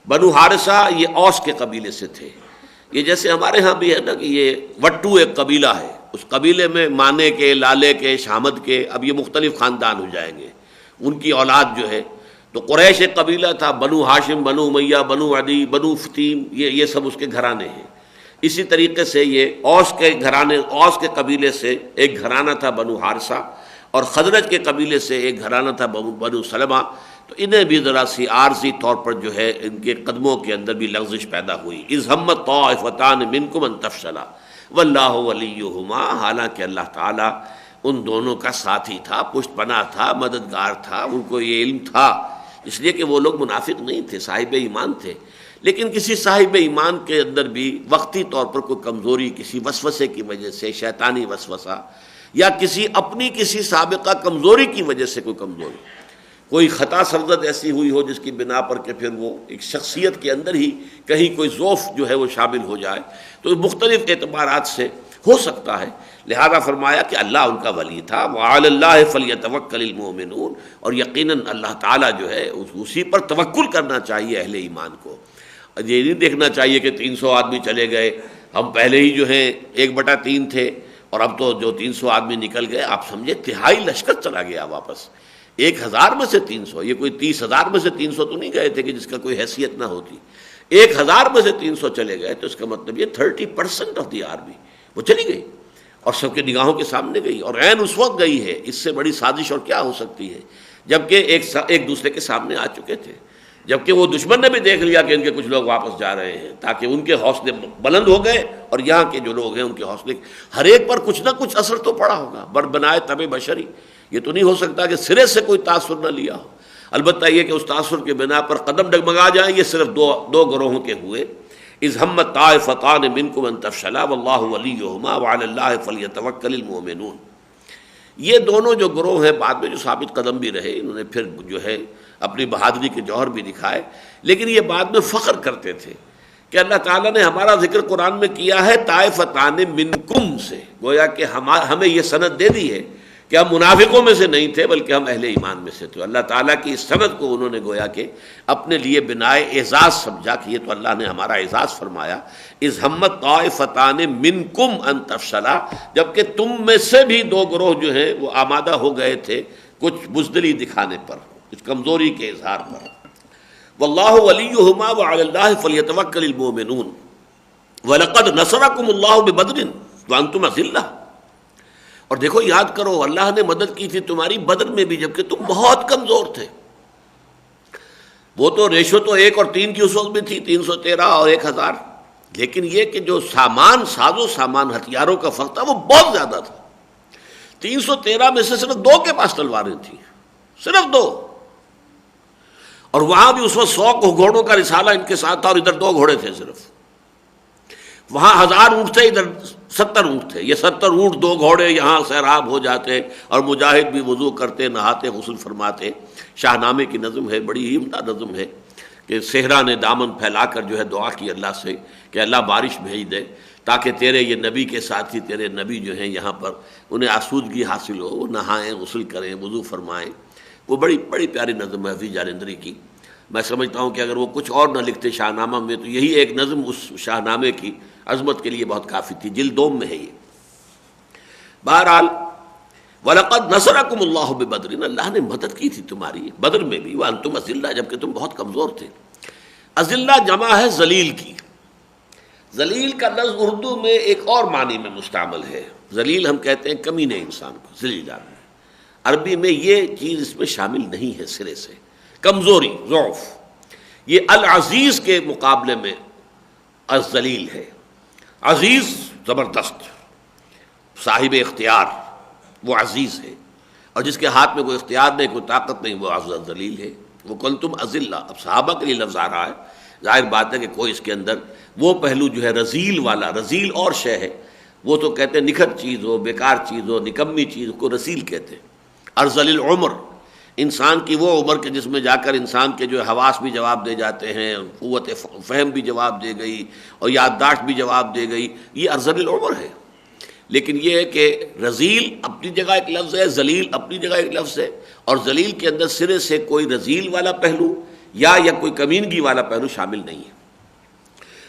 بنو حارثہ یہ اوس کے قبیلے سے تھے۔ یہ جیسے ہمارے ہاں بھی ہے نا کہ یہ وٹو ایک قبیلہ ہے، اس قبیلے میں مانے کے، لالے کے، شامد کے، اب یہ مختلف خاندان ہو جائیں گے، ان کی اولاد جو ہے۔ تو قریش ایک قبیلہ تھا، بنو ہاشم، بنو امیہ، بنو عدی، بنو فتیم، یہ سب اس کے گھرانے ہیں۔ اسی طریقے سے یہ اوس کے گھرانے، اوس کے قبیلے سے ایک گھرانہ تھا بنو حارثہ، اور خزرج کے قبیلے سے ایک گھرانہ تھا بنو سلمہ۔ تو انہیں بھی ذرا سی عارضی طور پر جو ہے ان کے قدموں کے اندر بھی لغزش پیدا ہوئی۔ اذ ہمت طائفتان منکم ان تفشلا واللہ ولیہما، حالانکہ اللہ تعالیٰ ان دونوں کا ساتھی تھا، پشت پناہ تھا، مددگار تھا، ان کو یہ علم تھا، اس لیے کہ وہ لوگ منافق نہیں تھے، صاحب ایمان تھے۔ لیکن کسی صاحب ایمان کے اندر بھی وقتی طور پر کوئی کمزوری، کسی وسوسے کی وجہ سے، شیطانی وسوسہ، یا کسی سابقہ کمزوری کی وجہ سے کوئی کمزوری، کوئی خطا سرزد ایسی ہوئی ہو جس کی بنا پر کہ پھر وہ ایک شخصیت کے اندر ہی کہیں کوئی ضعف جو ہے وہ شامل ہو جائے، تو مختلف اعتبارات سے ہو سکتا ہے۔ لہذا فرمایا کہ اللہ ان کا ولی تھا، وعلی اللہ فلیتوکل المؤمنون، اور یقیناً اللہ تعالیٰ جو ہے اسی پر توکل کرنا چاہیے اہل ایمان کو۔ یہ نہیں دیکھنا چاہیے کہ 300 آدمی چلے گئے، ہم پہلے ہی جو ہیں 1/3 تھے اور اب تو جو 300 آدمی نکل گئے، آپ سمجھے تہائی لشکر چلا گیا واپس۔ 1000 میں سے 300، یہ کوئی 30,000 میں سے 300 تو نہیں گئے تھے کہ جس کا کوئی حیثیت نہ ہوتی۔ 1000 میں سے 300 چلے گئے تو اس کا مطلب یہ 30% آف دی آرمی وہ چلی گئی اور سب کے نگاہوں کے سامنے گئی، اور عین اس وقت گئی ہے۔ اس سے بڑی سازش اور کیا ہو سکتی ہے، جبکہ ایک دوسرے کے سامنے آ چکے تھے، جبکہ وہ دشمن نے بھی دیکھ لیا کہ ان کے کچھ لوگ واپس جا رہے ہیں، تاکہ ان کے حوصلے بلند ہو گئے، اور یہاں کے جو لوگ ہیں ان کے حوصلے، ہر ایک پر کچھ نہ کچھ اثر تو پڑا ہوگا۔ بر بنائے تب بشری، یہ تو نہیں ہو سکتا کہ سرے سے کوئی تاثر نہ لیا ہو۔ البتہ یہ کہ اس تاثر کے بنا پر قدم ڈگمگا جائیں، یہ صرف دو گروہوں کے ہوئے۔ اذ ہمت طائفتان منکم ان تفشلا واللہ ولیہما وعلی اللہ فلیتوکل المؤمنون۔ یہ دونوں جو گروہ ہیں بعد میں جو ثابت قدم بھی رہے، انہوں نے پھر جو ہے اپنی بہادری کے جوہر بھی دکھائے، لیکن یہ بعد میں فخر کرتے تھے کہ اللہ تعالیٰ نے ہمارا ذکر قرآن میں کیا ہے طائفتان منکم سے، گویا کہ ہمیں یہ سند دے دی ہے کہ ہم منافقوں میں سے نہیں تھے بلکہ ہم اہل ایمان میں سے تھے۔ اللہ تعالیٰ کی اس سند کو انہوں نے گویا کہ اپنے لیے بنائے اعزاز سمجھا کہ یہ تو اللہ نے ہمارا اعزاز فرمایا۔ اذ ہمت طائفتان منکم ان تفشلا، جبکہ تم میں سے بھی دو گروہ جو ہیں وہ آمادہ ہو گئے تھے کچھ بزدلی دکھانے پر، کچھ کمزوری کے اظہار پر۔ واللہ ولیہما وعلی اللہ فلیتوکل المؤمنون ولقد نصرکم اللہ ببدر وانتم اذلہ۔ اور دیکھو یاد کرو، اللہ نے مدد کی تھی تمہاری بدر میں بھی جبکہ تم بہت کمزور تھے۔ وہ تو ریشو تو 1 اور 3 کی اس وقت بھی تھی، 313 اور 1000، لیکن یہ کہ جو ساز و سامان ہتھیاروں کا فرق تھا وہ بہت زیادہ تھا۔ 313 میں سے صرف 2 کے پاس تلواریں تھیں، صرف 2، اور وہاں بھی اس وقت 100 گھوڑوں کا رسالہ ان کے ساتھ تھا اور ادھر 2 گھوڑے تھے صرف. وہاں 1000 اونٹ تھے، ادھر 70 اونٹ تھے. یہ 70 اونٹ 2 گھوڑے یہاں سیراب ہو جاتے اور مجاہد بھی وضو کرتے، نہاتے، غسل فرماتے. شاہنامے کی نظم ہے، بڑی ہی عمدہ نظم ہے کہ صحرا نے دامن پھیلا کر جو ہے دعا کی اللہ سے کہ اللہ بارش بھیج دے تاکہ تیرے یہ نبی کے ساتھی، تیرے نبی جو ہیں یہاں پر انہیں آسودگی حاصل ہو، وہ نہائیں، غسل کریں، وضو فرمائیں. وہ بڑی بڑی پیاری نظم ہے حفیظ جالندری کی. میں سمجھتا ہوں کہ اگر وہ کچھ اور نہ لکھتے شاہنامہ میں تو یہی ایک نظم اس شاہنامے کی عظمت کے لیے بہت کافی تھی. جلد 2 میں ہے یہ. بہرحال وَلَقَدْ نَصَرَكُمُ اللَّهُ بِبَدْرٍ، اللہ نے مدد کی تھی تمہاری بدر میں بھی. وَأَنْتُمْ أَذِلَّةٌ، جبکہ تم بہت کمزور تھے. اذلہ جمع ہے ذلیل کی. ذلیل کا لفظ اردو میں ایک اور معنی میں مستعمل ہے. ذلیل ہم کہتے ہیں کمینے انسان کو، ذلیل آدمی. عربی میں یہ چیز اس میں شامل نہیں ہے سرے سے. کمزوری، ضعف. یہ العزیز کے مقابلے میں الذلیل ہے. عزیز زبردست، صاحب اختیار، وہ عزیز ہے. اور جس کے ہاتھ میں کوئی اختیار نہیں، کوئی طاقت نہیں، وہ ذلیل ہے. وہ کنتم اذلہ، اب صحابہ کے لیے لفظ آ رہا ہے. ظاہر بات ہے کہ کوئی اس کے اندر وہ پہلو جو ہے رذیل والا، رذیل اور شے ہے. وہ تو کہتے ہیں نکھر چیز ہو، بیکار چیز ہو، نکمی چیز کو رذیل کہتے ہیں. ارذل العمر، انسان کی وہ عمر کہ جس میں جا کر انسان کے جو حواس بھی جواب دے جاتے ہیں، قوت فہم بھی جواب دے گئی اور یادداشت بھی جواب دے گئی. یہ ارذل العمر ہے. لیکن یہ ہے کہ رذیل اپنی جگہ ایک لفظ ہے، ذلیل اپنی جگہ ایک لفظ ہے. اور ذلیل کے اندر سرے سے کوئی رذیل والا پہلو یا کوئی کمینگی والا پہلو شامل نہیں ہے.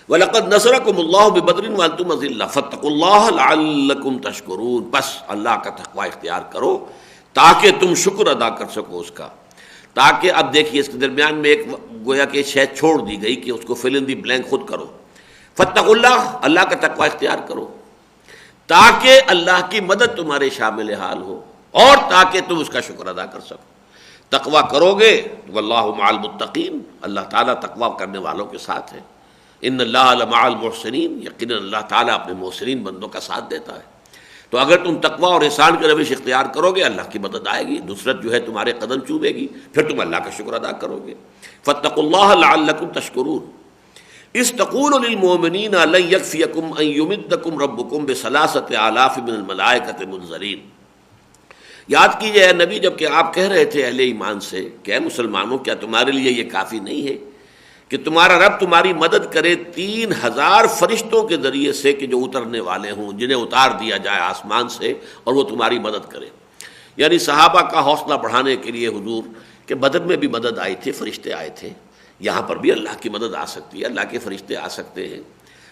وَلَقَدْ نَصَرَكُمُ اللَّهُ بِبَدْرٍ وَأَنْتُمْ أَذِلَّةٌ فَاتَّقُوا اللَّهَ لَعَلَّكُمْ تَشْكُرُونَ. بس اللہ کا تقوی اختیار کرو تاکہ تم شکر ادا کر سکو اس کا. تاکہ اب دیکھیے اس کے درمیان میں ایک گویا کہ شے چھوڑ دی گئی کہ اس کو فل ان دی بلینک خود کرو. فَاتَّقُوا اللَّهَ، اللہ کا تقوی اختیار کرو تاکہ اللہ کی مدد تمہارے شامل حال ہو اور تاکہ تم اس کا شکر ادا کر سکو. تقوی کرو گے واللہ مع المتقین، اللہ تعالیٰ تقوی کرنے والوں کے ساتھ ہے. ان اللہ لمع المحسنین، یقیناً اللہ تعالیٰ اپنے محسنین بندوں کا ساتھ دیتا ہے. تو اگر تم تقوی اور احسان کی روش اختیار کرو گے اللہ کی مدد آئے گی، نصرت جو ہے تمہارے قدم چومے گی، پھر تم اللہ کا شکر ادا کرو گے. فاتقوا اللہ لعلکم تشکرون. اذ تقول للمؤمنین لن یکفیکم ان یمدکم ربکم بثلاثۃ آلاف من الملائکۃ منزلین. یاد کیجئے اے نبی جب کہ آپ کہہ رہے تھے اہل ایمان سے کہ اے مسلمانوں کیا تمہارے لیے یہ کافی نہیں ہے کہ تمہارا رب تمہاری مدد کرے 3000 فرشتوں کے ذریعے سے کہ جو اترنے والے ہوں، جنہیں اتار دیا جائے آسمان سے اور وہ تمہاری مدد کرے. یعنی صحابہ کا حوصلہ بڑھانے کے لیے حضور کہ بدر میں بھی مدد آئی تھی، فرشتے آئے تھے، یہاں پر بھی اللہ کی مدد آ سکتی ہے، اللہ کے فرشتے آ سکتے ہیں.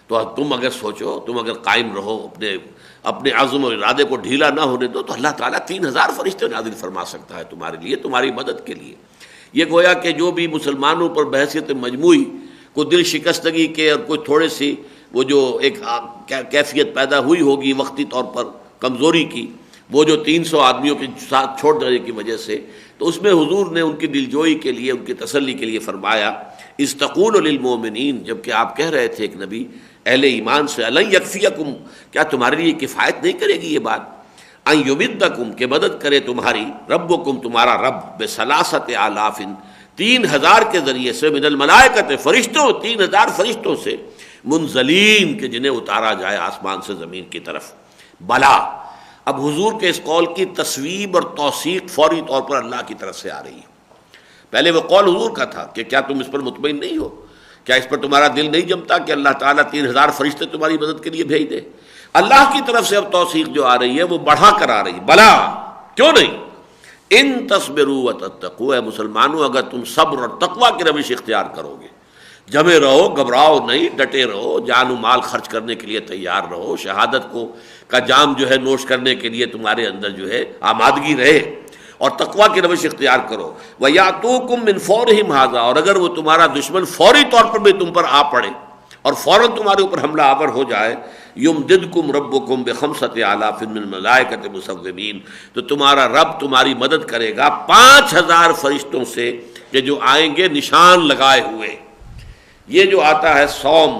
تو تم اگر سوچو، تم اگر قائم رہو، اپنے عزم اور ارادے کو ڈھیلا نہ ہونے دو، تو اللہ تعالیٰ 3000 فرشتے نازل فرما سکتا ہے تمہارے لیے، تمہاری مدد کے لیے. یہ گویا کہ جو بھی مسلمانوں پر بحثیت مجموعی کوئی دل شکستگی کے اور کوئی تھوڑے سی وہ جو ایک کیفیت پیدا ہوئی ہوگی وقتی طور پر کمزوری کی، وہ جو 300 آدمیوں کے ساتھ چھوڑ دینے کی وجہ سے، تو اس میں حضور نے ان کی دلجوئی کے لیے، ان کی تسلی کے لیے فرمایا اذ تقول للمؤمنین، جب کہ آپ کہہ رہے تھے ایک نبی اہل ایمان سے لن یکفیکم، کیا تمہارے لیے کفایت نہیں کرے گی یہ بات، ان یمدکم، کہ مدد کرے تمہاری ربکم، تمہارا رب، بثلاثۃ آلاف، 3000 کے ذریعے سے، من الملائکۃ، فرشتوں، 3000 فرشتوں سے، منزلین، کہ جنہیں اتارا جائے آسمان سے زمین کی طرف. بلا، اب حضور کے اس قول کی تصویب اور توثیق فوری طور پر اللہ کی طرف سے آ رہی ہے. پہلے وہ قول حضور کا تھا کہ کیا تم اس پر مطمئن نہیں ہو، کیا اس پر تمہارا دل نہیں جمتا کہ اللہ تعالیٰ 3000 فرشتے تمہاری مدد کے لیے بھیج دے. اللہ کی طرف سے اب توثیق جو آ رہی ہے وہ بڑھا کر آ رہی ہے. بلا، کیوں نہیں، ان تصبروا وتتقوا، مسلمانوں اگر تم صبر اور تقوی کی روش اختیار کرو گے، جمے رہو، گھبراؤ نہیں، ڈٹے رہو، جان و مال خرچ کرنے کے لیے تیار رہو، شہادت کا جام جو ہے نوش کرنے کے لیے تمہارے اندر جو ہے آمادگی رہے، اور تقوی کی روش اختیار کرو. وَيَأْتُوكُم مِّن فَوْرِهِمْ هَٰذَا، اور اگر وہ تمہارا دشمن فوری طور پر بھی تم پر آ پڑے اور فوراً تمہارے اوپر حملہ آور ہو جائے، یمددکم ربکم بخمسۃ آلاف من الملائکۃ مسومین، تو تمہارا رب تمہاری مدد کرے گا 5000 فرشتوں سے کہ جو آئیں گے نشان لگائے ہوئے. یہ جو آتا ہے سوم،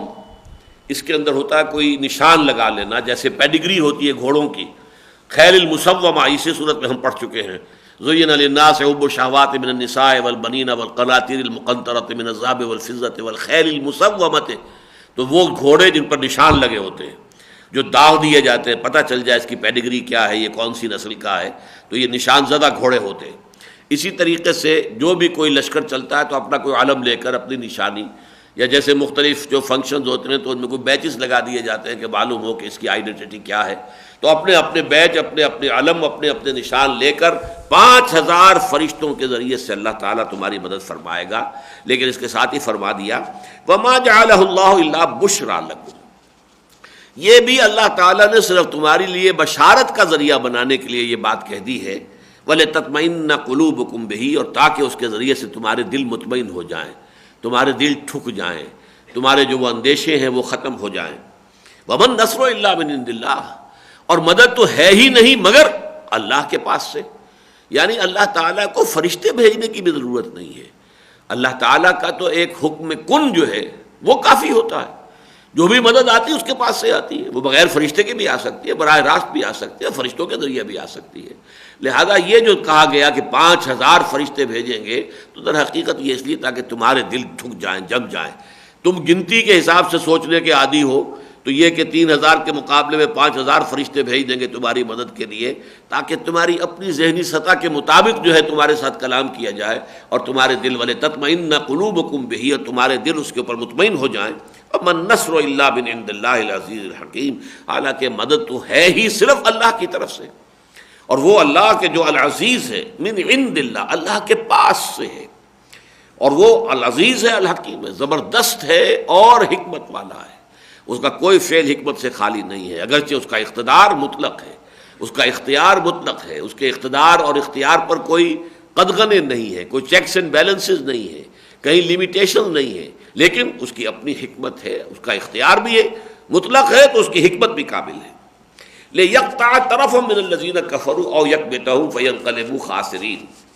اس کے اندر ہوتا ہے کوئی نشان لگا لینا، جیسے پیڈگری ہوتی ہے گھوڑوں کی، خیل المسومہ، اسی صورت میں ہم پڑھ چکے ہیں زین للناس حب الشہوات من النساء والبنین والقناطیر المقنطرۃ من الذهب والفضۃ والخیل المسومۃ، تو وہ گھوڑے جن پر نشان لگے ہوتے ہیں، جو داغ دیے جاتے ہیں، پتہ چل جائے اس کی پیڈگری کیا ہے، یہ کون سی نسل کا ہے، تو یہ نشان زدہ گھوڑے ہوتے ہیں۔ اسی طریقے سے جو بھی کوئی لشکر چلتا ہے تو اپنا کوئی علم لے کر اپنی نشانی، یا جیسے مختلف جو فنکشنز ہوتے ہیں تو ان میں کوئی بیچز لگا دیے جاتے ہیں کہ معلوم ہو کہ اس کی آئیڈینٹی کیا ہے، تو اپنے اپنے بیچ، اپنے اپنے علم، اپنے اپنے نشان لے کر 5000 فرشتوں کے ذریعے سے اللہ تعالیٰ تمہاری مدد فرمائے گا۔ لیکن اس کے ساتھ ہی فرما دیا وَمَا جَعَلَهُ اللَّهُ إِلَّا بُشْرَىٰ لَكُمْ، یہ بھی اللہ تعالیٰ نے صرف تمہاری لیے بشارت کا ذریعہ بنانے کے لیے یہ بات کہہ دی ہے، وَلِتَطْمَئِنَّ قُلُوبُكُمْ بِهِ، اور تاکہ اس کے ذریعے سے تمہارے دل مطمئن ہو جائیں، تمہارے دل ٹھک جائیں، تمہارے جو وہ اندیشے ہیں وہ ختم ہو جائیں۔ وَمَن نَّصْرُ إِلَّا مِنْ عِندِ اللَّهِ، اور مدد تو ہے ہی نہیں مگر اللہ کے پاس سے، یعنی اللہ تعالیٰ کو فرشتے بھیجنے کی بھی ضرورت نہیں ہے، اللہ تعالیٰ کا تو ایک حکم کن جو ہے وہ کافی ہوتا ہے، جو بھی مدد آتی ہے اس کے پاس سے آتی ہے، وہ بغیر فرشتے کے بھی آ سکتی ہے، براہ راست بھی آ سکتی ہے، فرشتوں کے ذریعے بھی آ سکتی ہے۔ لہذا یہ جو کہا گیا کہ 5000 فرشتے بھیجیں گے، تو در حقیقت یہ اس لیے تاکہ تمہارے دل ٹھک جائیں، جم جائیں، تم گنتی کے حساب سے سوچنے کے عادی ہو، تو یہ کہ 3000 کے مقابلے میں 5000 فرشتے بھیج دیں گے تمہاری مدد کے لیے، تاکہ تمہاری اپنی ذہنی سطح کے مطابق جو ہے تمہارے ساتھ کلام کیا جائے، اور تمہارے دل وَلِتَطْمَئِنَّ قُلُوبُكُمْ بِهِ، اور تمہارے دل اس کے اوپر مطمئن ہو جائیں۔ وَمَن نَّصْرُ إِلَّا مِنْ عِندِ اللَّهِ الْعَزِيزِ الْحَكِيمِ، حالانکہ مدد تو ہے ہی صرف اللہ کی طرف سے، اور وہ اللہ کے جو العزیز ہے، من عند اللہ، اللہ کے پاس سے ہے، اور وہ العزیز ہے، الحکیم ہے، زبردست ہے اور حکمت والا ہے، اس کا کوئی فعل حکمت سے خالی نہیں ہے، اگرچہ اس کا اقتدار مطلق ہے، اس کا اختیار مطلق ہے، اس کے اقتدار اور اختیار پر کوئی قدغنیں نہیں ہے، کوئی چیکس اینڈ بیلنسز نہیں ہے، کہیں لیمیٹیشن نہیں ہے، لیکن اس کی اپنی حکمت ہے، اس کا اختیار بھی ہے، مطلق ہے تو اس کی حکمت بھی کامل ہے۔ لِيَقْطَعَ طَرَفًا مِّنَ الَّذِينَ كَفَرُوا أَوْ يَكْبِتَهُمْ فَيَنقَلِبُوا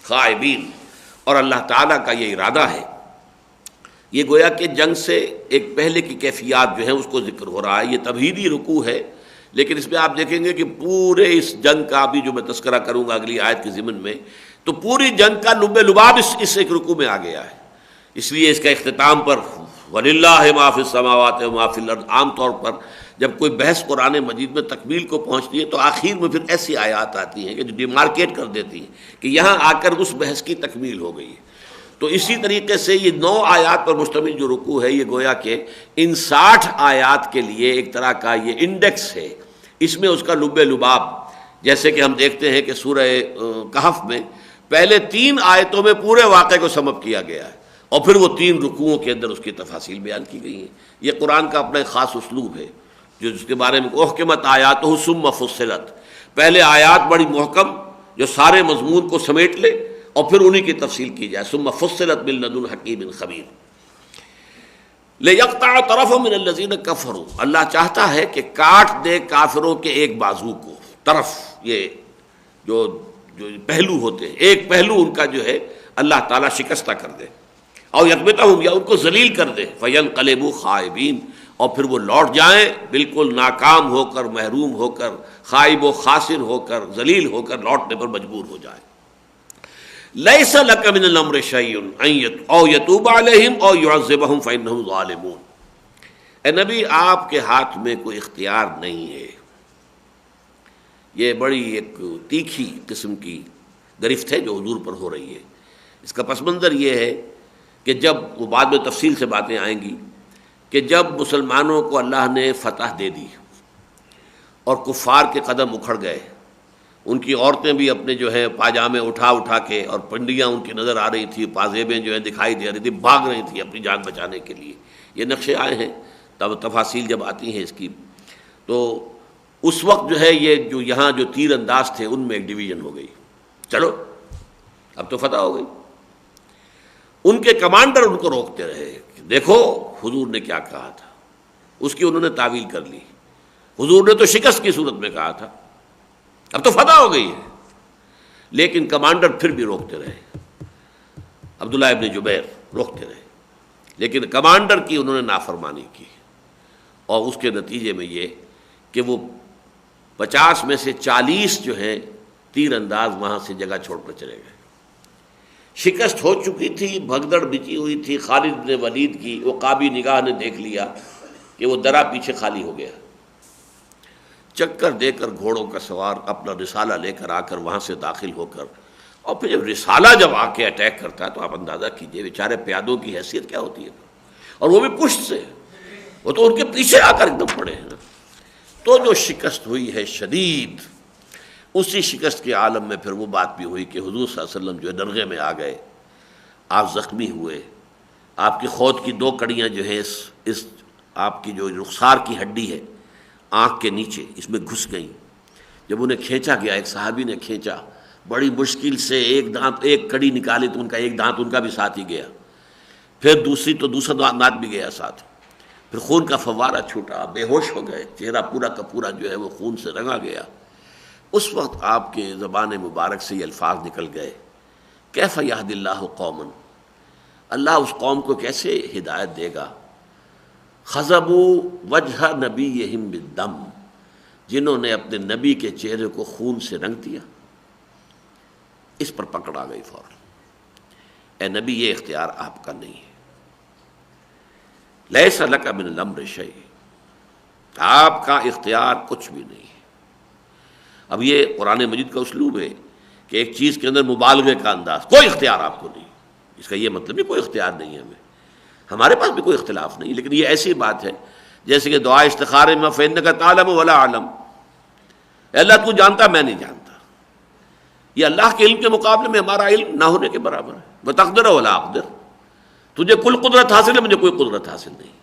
خَائِبِينَ، اور اللہ تعالیٰ کا یہ ارادہ ہے، یہ گویا کہ جنگ سے ایک پہلے کی کیفیات جو ہیں اس کو ذکر ہو رہا ہے، یہ تمہیدی رکوع ہے، لیکن اس میں آپ دیکھیں گے کہ پورے اس جنگ کا بھی جو میں تذکرہ کروں گا اگلی آیت کے ضمن میں، تو پوری جنگ کا لب لباب اس ایک رکوع میں آ گیا ہے، اس لیے اس کا اختتام پر وَلِلَّهِ مَا فِي السَّمَاوَاتِ وَمَا فِي الْأَرْضِ، عام طور پر جب کوئی بحث قرآن مجید میں تکمیل کو پہنچتی ہے تو آخر میں پھر ایسی آیات آتی ہیں کہ جو ڈیمارکیٹ کر دیتی ہیں کہ یہاں آ کر اس بحث کی تکمیل ہو گئی ہے۔ تو اسی طریقے سے یہ 9 آیات پر مشتمل جو رکوع ہے، یہ گویا کہ ان 60 آیات کے لیے ایک طرح کا یہ انڈیکس ہے، اس میں اس کا لب لباب، جیسے کہ ہم دیکھتے ہیں کہ سورہ کہف میں پہلے 3 آیتوں میں پورے واقعے کو سم اپ کیا گیا ہے، اور پھر وہ 3 رکوعوں کے اندر اس کی تفاصیل بیان کی گئی ہیں۔ یہ قرآن کا اپنا ایک خاص اسلوب ہے، جو جس کے بارے میں احکمت آیاتہ ثم فصلت، پہلے آیات بڑی محکم جو سارے مضمون کو سمیٹ لے اور پھر انہی کی تفصیل کی جائے، ثم فصلت من لدن حکیم خبیر۔ لِيَقْطَعَ طَرَفًا مِّنَ الَّذِينَ كَفَرُوا، اللہ چاہتا ہے کہ کاٹ دے کافروں کے ایک بازو کو، طرف یہ جو پہلو ہوتے ہیں، ایک پہلو ان کا جو ہے اللہ تعالیٰ شکستہ کر دے، اور یکبتہم، یا ان کو ذلیل کر دے، فَيَنْقَلِبُوا خَائِبِينَ، اور پھر وہ لوٹ جائیں بالکل ناکام ہو کر، محروم ہو کر، خائب و خاسر ہو کر، ذلیل ہو کر لوٹنے پر مجبور ہو جائیں۔ لَيْسَ لَكَ مِنَ الْأَمْرِ شَيْءٌ أَوْ يَتُوبَ عَلَيْهِمْ أَوْ يُعَذِّبَهُمْ فَإِنَّهُمْ ظَالِمُونَ، اے نبی آپ کے ہاتھ میں کوئی اختیار نہیں ہے۔ یہ بڑی ایک تیکھی قسم کی گرفت ہے جو حضور پر ہو رہی ہے۔ اس کا پس منظر یہ ہے کہ جب وہ بعد میں تفصیل سے باتیں آئیں گی کہ جب مسلمانوں کو اللہ نے فتح دے دی اور کفار کے قدم اکھڑ گئے، ان کی عورتیں بھی اپنے جو ہے پاجامے اٹھا اٹھا کے، اور پنڈیاں ان کی نظر آ رہی تھی، پازیبیں جو ہیں دکھائی دے رہی تھی، بھاگ رہی تھی اپنی جان بچانے کے لیے، یہ نقشے آئے ہیں، تب تفاصیل جب آتی ہیں اس کی، تو اس وقت جو ہے یہ جو یہاں جو تیر انداز تھے ان میں ایک ڈویژن ہو گئی، چلو اب تو فتح ہو گئی۔ ان کے کمانڈر ان کو روکتے رہے، دیکھو حضور نے کیا کہا تھا، اس کی انہوں نے تعویل کر لی، حضور نے تو شکست کی صورت میں کہا تھا، اب تو فتح ہو گئی ہے، لیکن کمانڈر پھر بھی روکتے رہے، عبداللہ ابن جبیر روکتے رہے، لیکن کمانڈر کی انہوں نے نافرمانی کی، اور اس کے نتیجے میں یہ کہ وہ 50 میں سے 40 جو ہیں تیر انداز وہاں سے جگہ چھوڑ کر چلے گئے۔ شکست ہو چکی تھی، بھگدڑ بچی ہوئی تھی خالد بن ولید کی، وہ قابی نگاہ نے دیکھ لیا کہ وہ درا پیچھے خالی ہو گیا۔ چکر دے کر گھوڑوں کا سوار اپنا رسالہ لے کر آ کر وہاں سے داخل ہو کر، اور پھر جب رسالہ جب آ کے اٹیک کرتا ہے تو آپ اندازہ کیجئے بیچارے پیادوں کی حیثیت کیا ہوتی ہے، اور وہ بھی پشت سے، وہ تو ان کے پیچھے آ کر ایک دم پڑے ہیں۔ تو جو شکست ہوئی ہے شدید، اسی شکست کے عالم میں پھر وہ بات بھی ہوئی کہ حضور صلی اللہ علیہ وسلم جو ہے ڈرغے میں آ گئے، آپ زخمی ہوئے، آپ کی خود کی 2 کڑیاں جو ہیں اس آپ کی جو رخسار کی ہڈی ہے آنکھ کے نیچے، اس میں گھس گئیں۔ جب انہیں کھینچا گیا، ایک صحابی نے کھینچا، بڑی مشکل سے ایک کڑی نکالی تو ان کا ایک دانت ان کا بھی ساتھ ہی گیا، پھر دوسرا دانت بھی گیا ساتھ، پھر خون کا فوارہ چھوٹا، بے ہوش ہو گئے، چہرہ پورا کا پورا جو ہے وہ خون سے رنگا گیا۔ اس وقت آپ کے زبان مبارک سے یہ الفاظ نکل گئے، کیف یہد اللہ قوما، اللہ اس قوم کو کیسے ہدایت دے گا، خضبوا وجہ نبیہم بالدم، جنہوں نے اپنے نبی کے چہرے کو خون سے رنگ دیا۔ اس پر پکڑ آ گئی فوراً، اے نبی یہ اختیار آپ کا نہیں ہے، لیس لک من الامر شیء، آپ کا اختیار کچھ بھی نہیں ہے۔ اب یہ قرآن مجید کا اسلوب ہے کہ ایک چیز کے اندر مبالغے کا انداز، کوئی اختیار آپ کو نہیں، اس کا یہ مطلب بھی کوئی اختیار نہیں ہے ہمیں، ہمارے پاس بھی کوئی اختلاف نہیں، لیکن یہ ایسی بات ہے جیسے کہ دعا استخارے میں فإنک تعلم ولا اعلم، اے اللہ تو جانتا میں نہیں جانتا، یہ اللہ کے علم کے مقابلے میں ہمارا علم نہ ہونے کے برابر ہے۔ وتقدر ولا اقدر، تجھے کل قدرت حاصل ہے، مجھے کوئی قدرت حاصل نہیں۔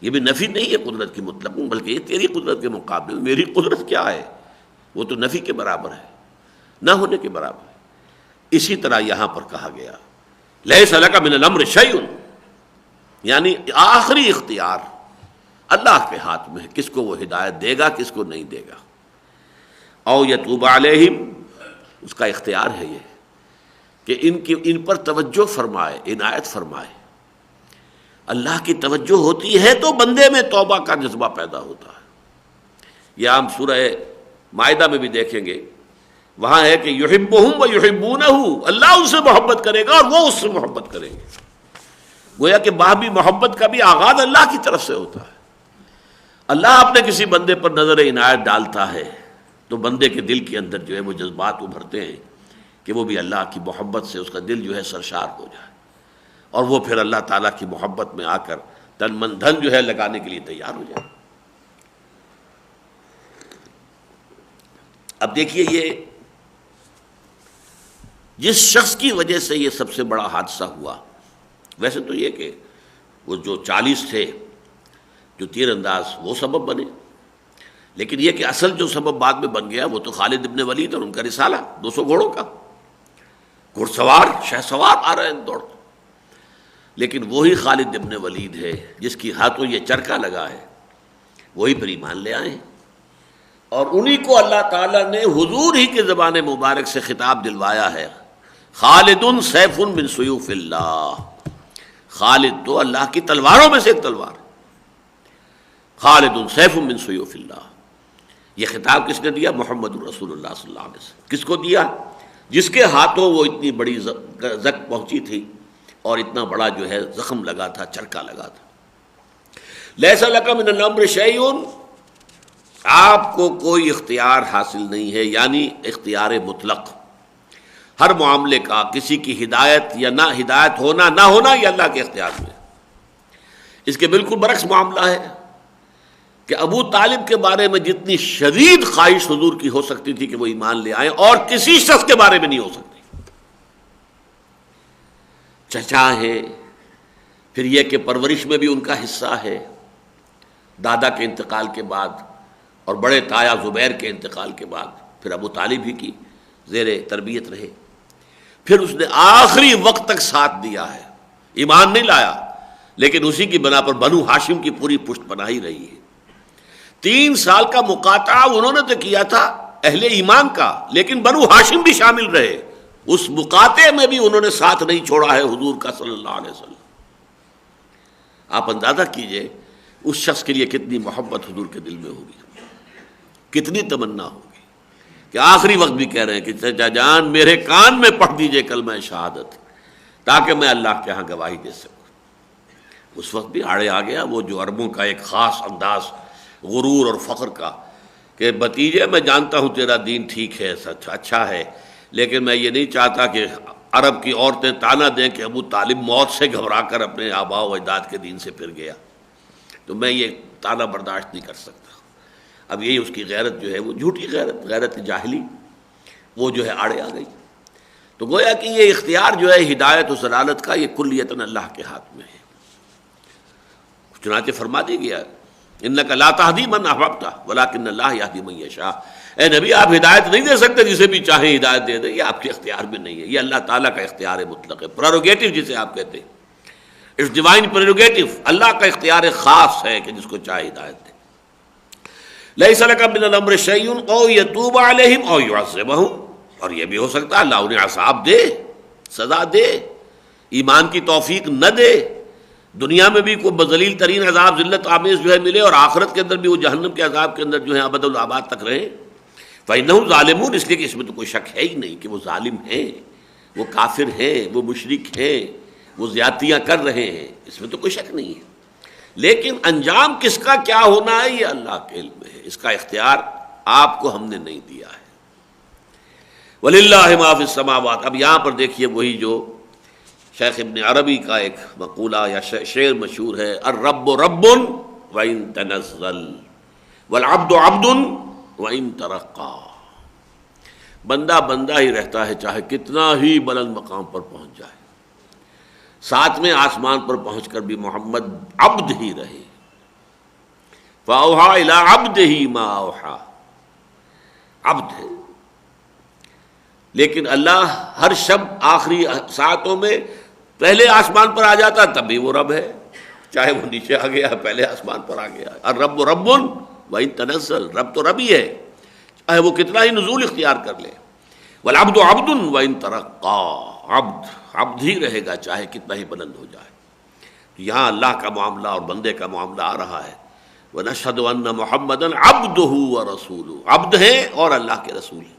یہ بھی نفی نہیں ہے قدرت کی مطلق، بلکہ یہ تیری قدرت کے مقابلے میں میری قدرت کیا ہے، وہ تو نفی کے برابر ہے، نہ ہونے کے برابر ہے۔ اسی طرح یہاں پر کہا گیا لیس لک من الامر شیء، یعنی آخری اختیار اللہ کے ہاتھ میں ہے، کس کو وہ ہدایت دے گا کس کو نہیں دے گا۔ او یتوب علیہم، اس کا اختیار ہے یہ کہ ان پر توجہ فرمائے، عنایت فرمائے۔ اللہ کی توجہ ہوتی ہے تو بندے میں توبہ کا جذبہ پیدا ہوتا ہے۔ یہ ہم سورہ مائدہ میں بھی دیکھیں گے، وہاں ہے کہ یحبہم و یحبونہ، اللہ ان سے محبت کرے گا اور وہ اس سے محبت کریں گے۔ گویا کہ باہمی محبت کا بھی آغاز اللہ کی طرف سے ہوتا ہے۔ اللہ اپنے کسی بندے پر نظر عنایت ڈالتا ہے تو بندے کے دل کے اندر جو ہے وہ جذبات ابھرتے ہیں کہ وہ بھی اللہ کی محبت سے اس کا دل جو ہے سرشار ہو جائے، اور وہ پھر اللہ تعالیٰ کی محبت میں آ کر تن من دھن جو ہے لگانے کے لیے تیار ہو جائے۔ اب دیکھیے، یہ جس شخص کی وجہ سے یہ سب سے بڑا حادثہ ہوا، ویسے تو یہ کہ وہ جو 40 تھے جو تیر انداز وہ سبب بنے، لیکن یہ کہ اصل جو سبب بعد میں بن گیا وہ تو خالد ابن ولید اور ان کا رسالہ 200 گھوڑوں کا، گھڑ سوار شہ سوار آ رہے ہیں دوڑ، لیکن وہی خالد ابن ولید ہے جس کی ہاتھوں یہ چرکا لگا ہے، وہی پر ایمان لے آئے ہیں، اور انہی کو اللہ تعالیٰ نے حضور ہی کے زبان مبارک سے خطاب دلوایا ہے، خالد سیف من سیوف اللہ، خالد تو اللہ کی تلواروں میں سے ایک تلوار، خالد سیف من سیوف اللہ۔ یہ خطاب کس نے دیا؟ محمد رسول اللہ صلی اللہ علیہ وسلم۔ کس کو دیا؟ جس کے ہاتھوں وہ اتنی بڑی زک پہنچی تھی اور اتنا بڑا جو ہے زخم لگا تھا، چرکا لگا تھا۔ لیس لک من الامر شیء، آپ کو کوئی اختیار حاصل نہیں ہے، یعنی اختیار مطلق ہر معاملے کا، کسی کی ہدایت یا نہ ہدایت ہونا نہ ہونا یہ اللہ کے اختیار میں۔ اس کے بالکل برعکس معاملہ ہے کہ ابو طالب کے بارے میں جتنی شدید خواہش حضور کی ہو سکتی تھی کہ وہ ایمان لے آئیں، اور کسی شخص کے بارے میں نہیں ہو سکتی۔ چچا ہے، پھر یہ کہ پرورش میں بھی ان کا حصہ ہے، دادا کے انتقال کے بعد اور بڑے تایا زبیر کے انتقال کے بعد پھر ابو طالب ہی کی زیر تربیت رہے، پھر اس نے آخری وقت تک ساتھ دیا ہے، ایمان نہیں لایا، لیکن اسی کی بنا پر بنو ہاشم کی پوری پشت پناہی رہی ہے۔ 3 سال کا مقاطعہ انہوں نے تو کیا تھا اہل ایمان کا، لیکن بنو ہاشم بھی شامل رہے، اس مقاطعے میں بھی انہوں نے ساتھ نہیں چھوڑا ہے حضور کا صلی اللہ علیہ وسلم۔ آپ اندازہ کیجئے اس شخص کے لیے کتنی محبت حضور کے دل میں ہوگی، کتنی تمنا ہوگی کہ آخری وقت بھی کہہ رہے ہیں کہ چچا جان میرے کان میں پڑھ دیجئے کلمہ شہادت تاکہ میں اللہ کے ہاں گواہی دے سکوں۔ اس وقت بھی آڑے آ گیا وہ جو عربوں کا ایک خاص انداز غرور اور فخر کا کہ بھتیجے میں جانتا ہوں تیرا دین ٹھیک ہے، سچ اچھا ہے، لیکن میں یہ نہیں چاہتا کہ عرب کی عورتیں تانا دیں کہ ابو طالب موت سے گھبرا کر اپنے آباء و اجداد کے دین سے پھر گیا، تو میں یہ تانا برداشت نہیں کر سکتا۔ اب یہی اس کی غیرت جو ہے وہ جھوٹی غیرت، غیرت جاہلی، وہ جو ہے آڑے آ گئی۔ تو گویا کہ یہ اختیار جو ہے ہدایت و ضلالت کا یہ کلیتاً اللہ کے ہاتھ میں ہے۔ چنانچہ فرما دیا گیا انک لا تہدی من احببت ولکن اللہ یہدی من یشاء، اے نبی آپ ہدایت نہیں دے سکتے، جسے بھی چاہیں ہدایت دے دیں، یہ آپ کے اختیار میں نہیں ہے، یہ اللہ تعالیٰ کا اختیار مطلق ہے، پریروگیٹو جسے آپ کہتے ہیں، اٹس ڈیوائن پریروگیٹو، اللہ کا اختیار خاص ہے کہ جس کو چاہے ہدایت دے۔ لیس لک من الامر شیء او یتوب علیہم او یعذبہم، اور یہ بھی ہو سکتا ہے اللہ انہیں عذاب دے، سزا دے، ایمان کی توفیق نہ دے، دنیا میں بھی کوئی ذلیل ترین عذاب ذلت آمیز جو ہے ملے، اور آخرت کے اندر بھی وہ جہنم کے عذاب کے اندر جو ہے ابد الآباد تک رہے۔ فإنہم ظالمون، اس لیے کہ اس میں تو کوئی شک ہے ہی نہیں کہ وہ ظالم ہیں، وہ کافر ہیں، وہ مشرک ہیں، وہ زیادتیاں کر رہے ہیں، اس میں تو کوئی شک نہیں ہے، لیکن انجام کس کا کیا ہونا ہے یہ اللہ کے علم میں ہے، اس کا اختیار آپ کو ہم نے نہیں دیا ہے۔ وَلِلَّهِ مَا فِي السَّمَاوَاتِ، اب یہاں پر دیکھیے وہی جو شیخ ابن عربی کا ایک مقولہ یا شعر مشہور ہے، الرب رب وَإِن تَنَزَّلْ وَالْعَبْدُ عَبْدٌ وَإِن تَرَقَّى، بندہ بندہ ہی رہتا ہے چاہے کتنا ہی بلند مقام پر پہنچ جائے، ساتویں آسمان پر پہنچ کر بھی محمد عبد ہی رہے۔ فَأَوْحَىٰ إِلَىٰ عَبْدِهِ مَا أَوْحَىٰ، عبد ہے، لیکن اللہ ہر شب آخری ساعتوں میں پہلے آسمان پر آ جاتا تب بھی وہ رب ہے، چاہے وہ نیچے آ گیا پہلے آسمان پر آ گیا۔ الرب رب وَإِن تَنَزَّلْ، رب تو رب ہی ہے چاہے وہ کتنا ہی نزول اختیار کر لے۔ وَالْعَبْدُ عَبْدٌ وَإِن تَرَقَّى، عبد عبد ہی رہے گا چاہے کتنا ہی بلند ہو جائے۔ یہاں اللہ کا معاملہ اور بندے کا معاملہ آ رہا ہے، وَنَشْهَدُ أَنَّ مُحَمَّدًا عَبْدُهُ وَرَسُولُهُ، عبد ہیں اور اللہ کے رسول ہیں۔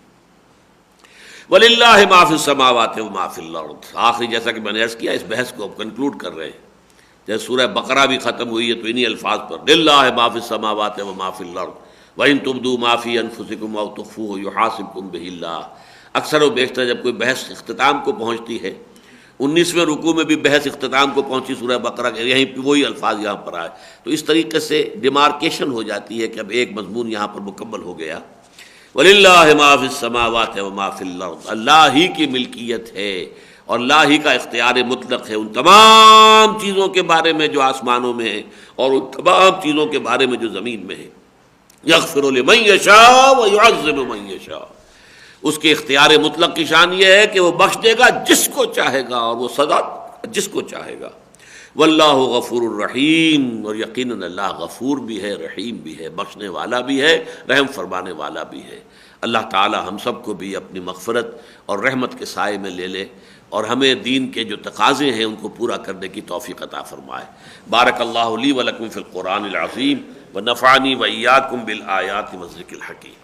وَلِلَّهِ مَا فِي السَّمَاوَاتِ وَمَا فِي الْأَرْضِ، آخری جیسا کہ میں نے عرض کیا اس بحث کو اب کنکلوڈ کر رہے ہیں، جیسے سورہ بقرہ بھی ختم ہوئی ہے تو انہی الفاظ پر لِلَّهِ مَا فِي السَّمَاوَاتِ وَمَا فِي الْأَرْضِ وَإِن تُبْدُوا مَا فِي أَنفُسِكُمْ أَوْ تُخْفُوهُ يُحَاسِبْكُم بِهِ اللَّهُ۔ اکثر و بیشتر جب کوئی بحث اختتام کو پہنچتی ہے، 19ویں رکوع میں بھی بحث اختتام کو پہنچی سورہ بقرہ کے، یہیں پہ وہی الفاظ یہاں پر آئے، تو اس طریقے سے ڈیمارکیشن ہو جاتی ہے کہ اب ایک مضمون یہاں پر مکمل ہو گیا۔ وَلِلَّهِ مَا فِي السَّمَاوَاتِ وَمَا فِي الْأَرْضِ، اللہ ہی کی ملکیت ہے اور اللہ ہی کا اختیار مطلق ہے ان تمام چیزوں کے بارے میں جو آسمانوں میں ہیں اور ان تمام چیزوں کے بارے میں جو زمین میں ہیں۔ یغفر لمن یشاء ویعذب من یشاء، اس کے اختیار مطلق کی شان یہ ہے کہ وہ بخش دے گا جس کو چاہے گا اور وہ سزا جس کو چاہے گا۔ واللہ غفور الرحیم، اور یقیناً اللہ غفور بھی ہے، رحیم بھی ہے، بخشنے والا بھی ہے، رحم فرمانے والا بھی ہے۔ اللہ تعالی ہم سب کو بھی اپنی مغفرت اور رحمت کے سائے میں لے لے اور ہمیں دین کے جو تقاضے ہیں ان کو پورا کرنے کی توفیق عطا فرمائے۔ بارک اللہ لی ولکم فی القرآن العظیم ونفعنی وإیاکم بالآیات والذکر الحکیم۔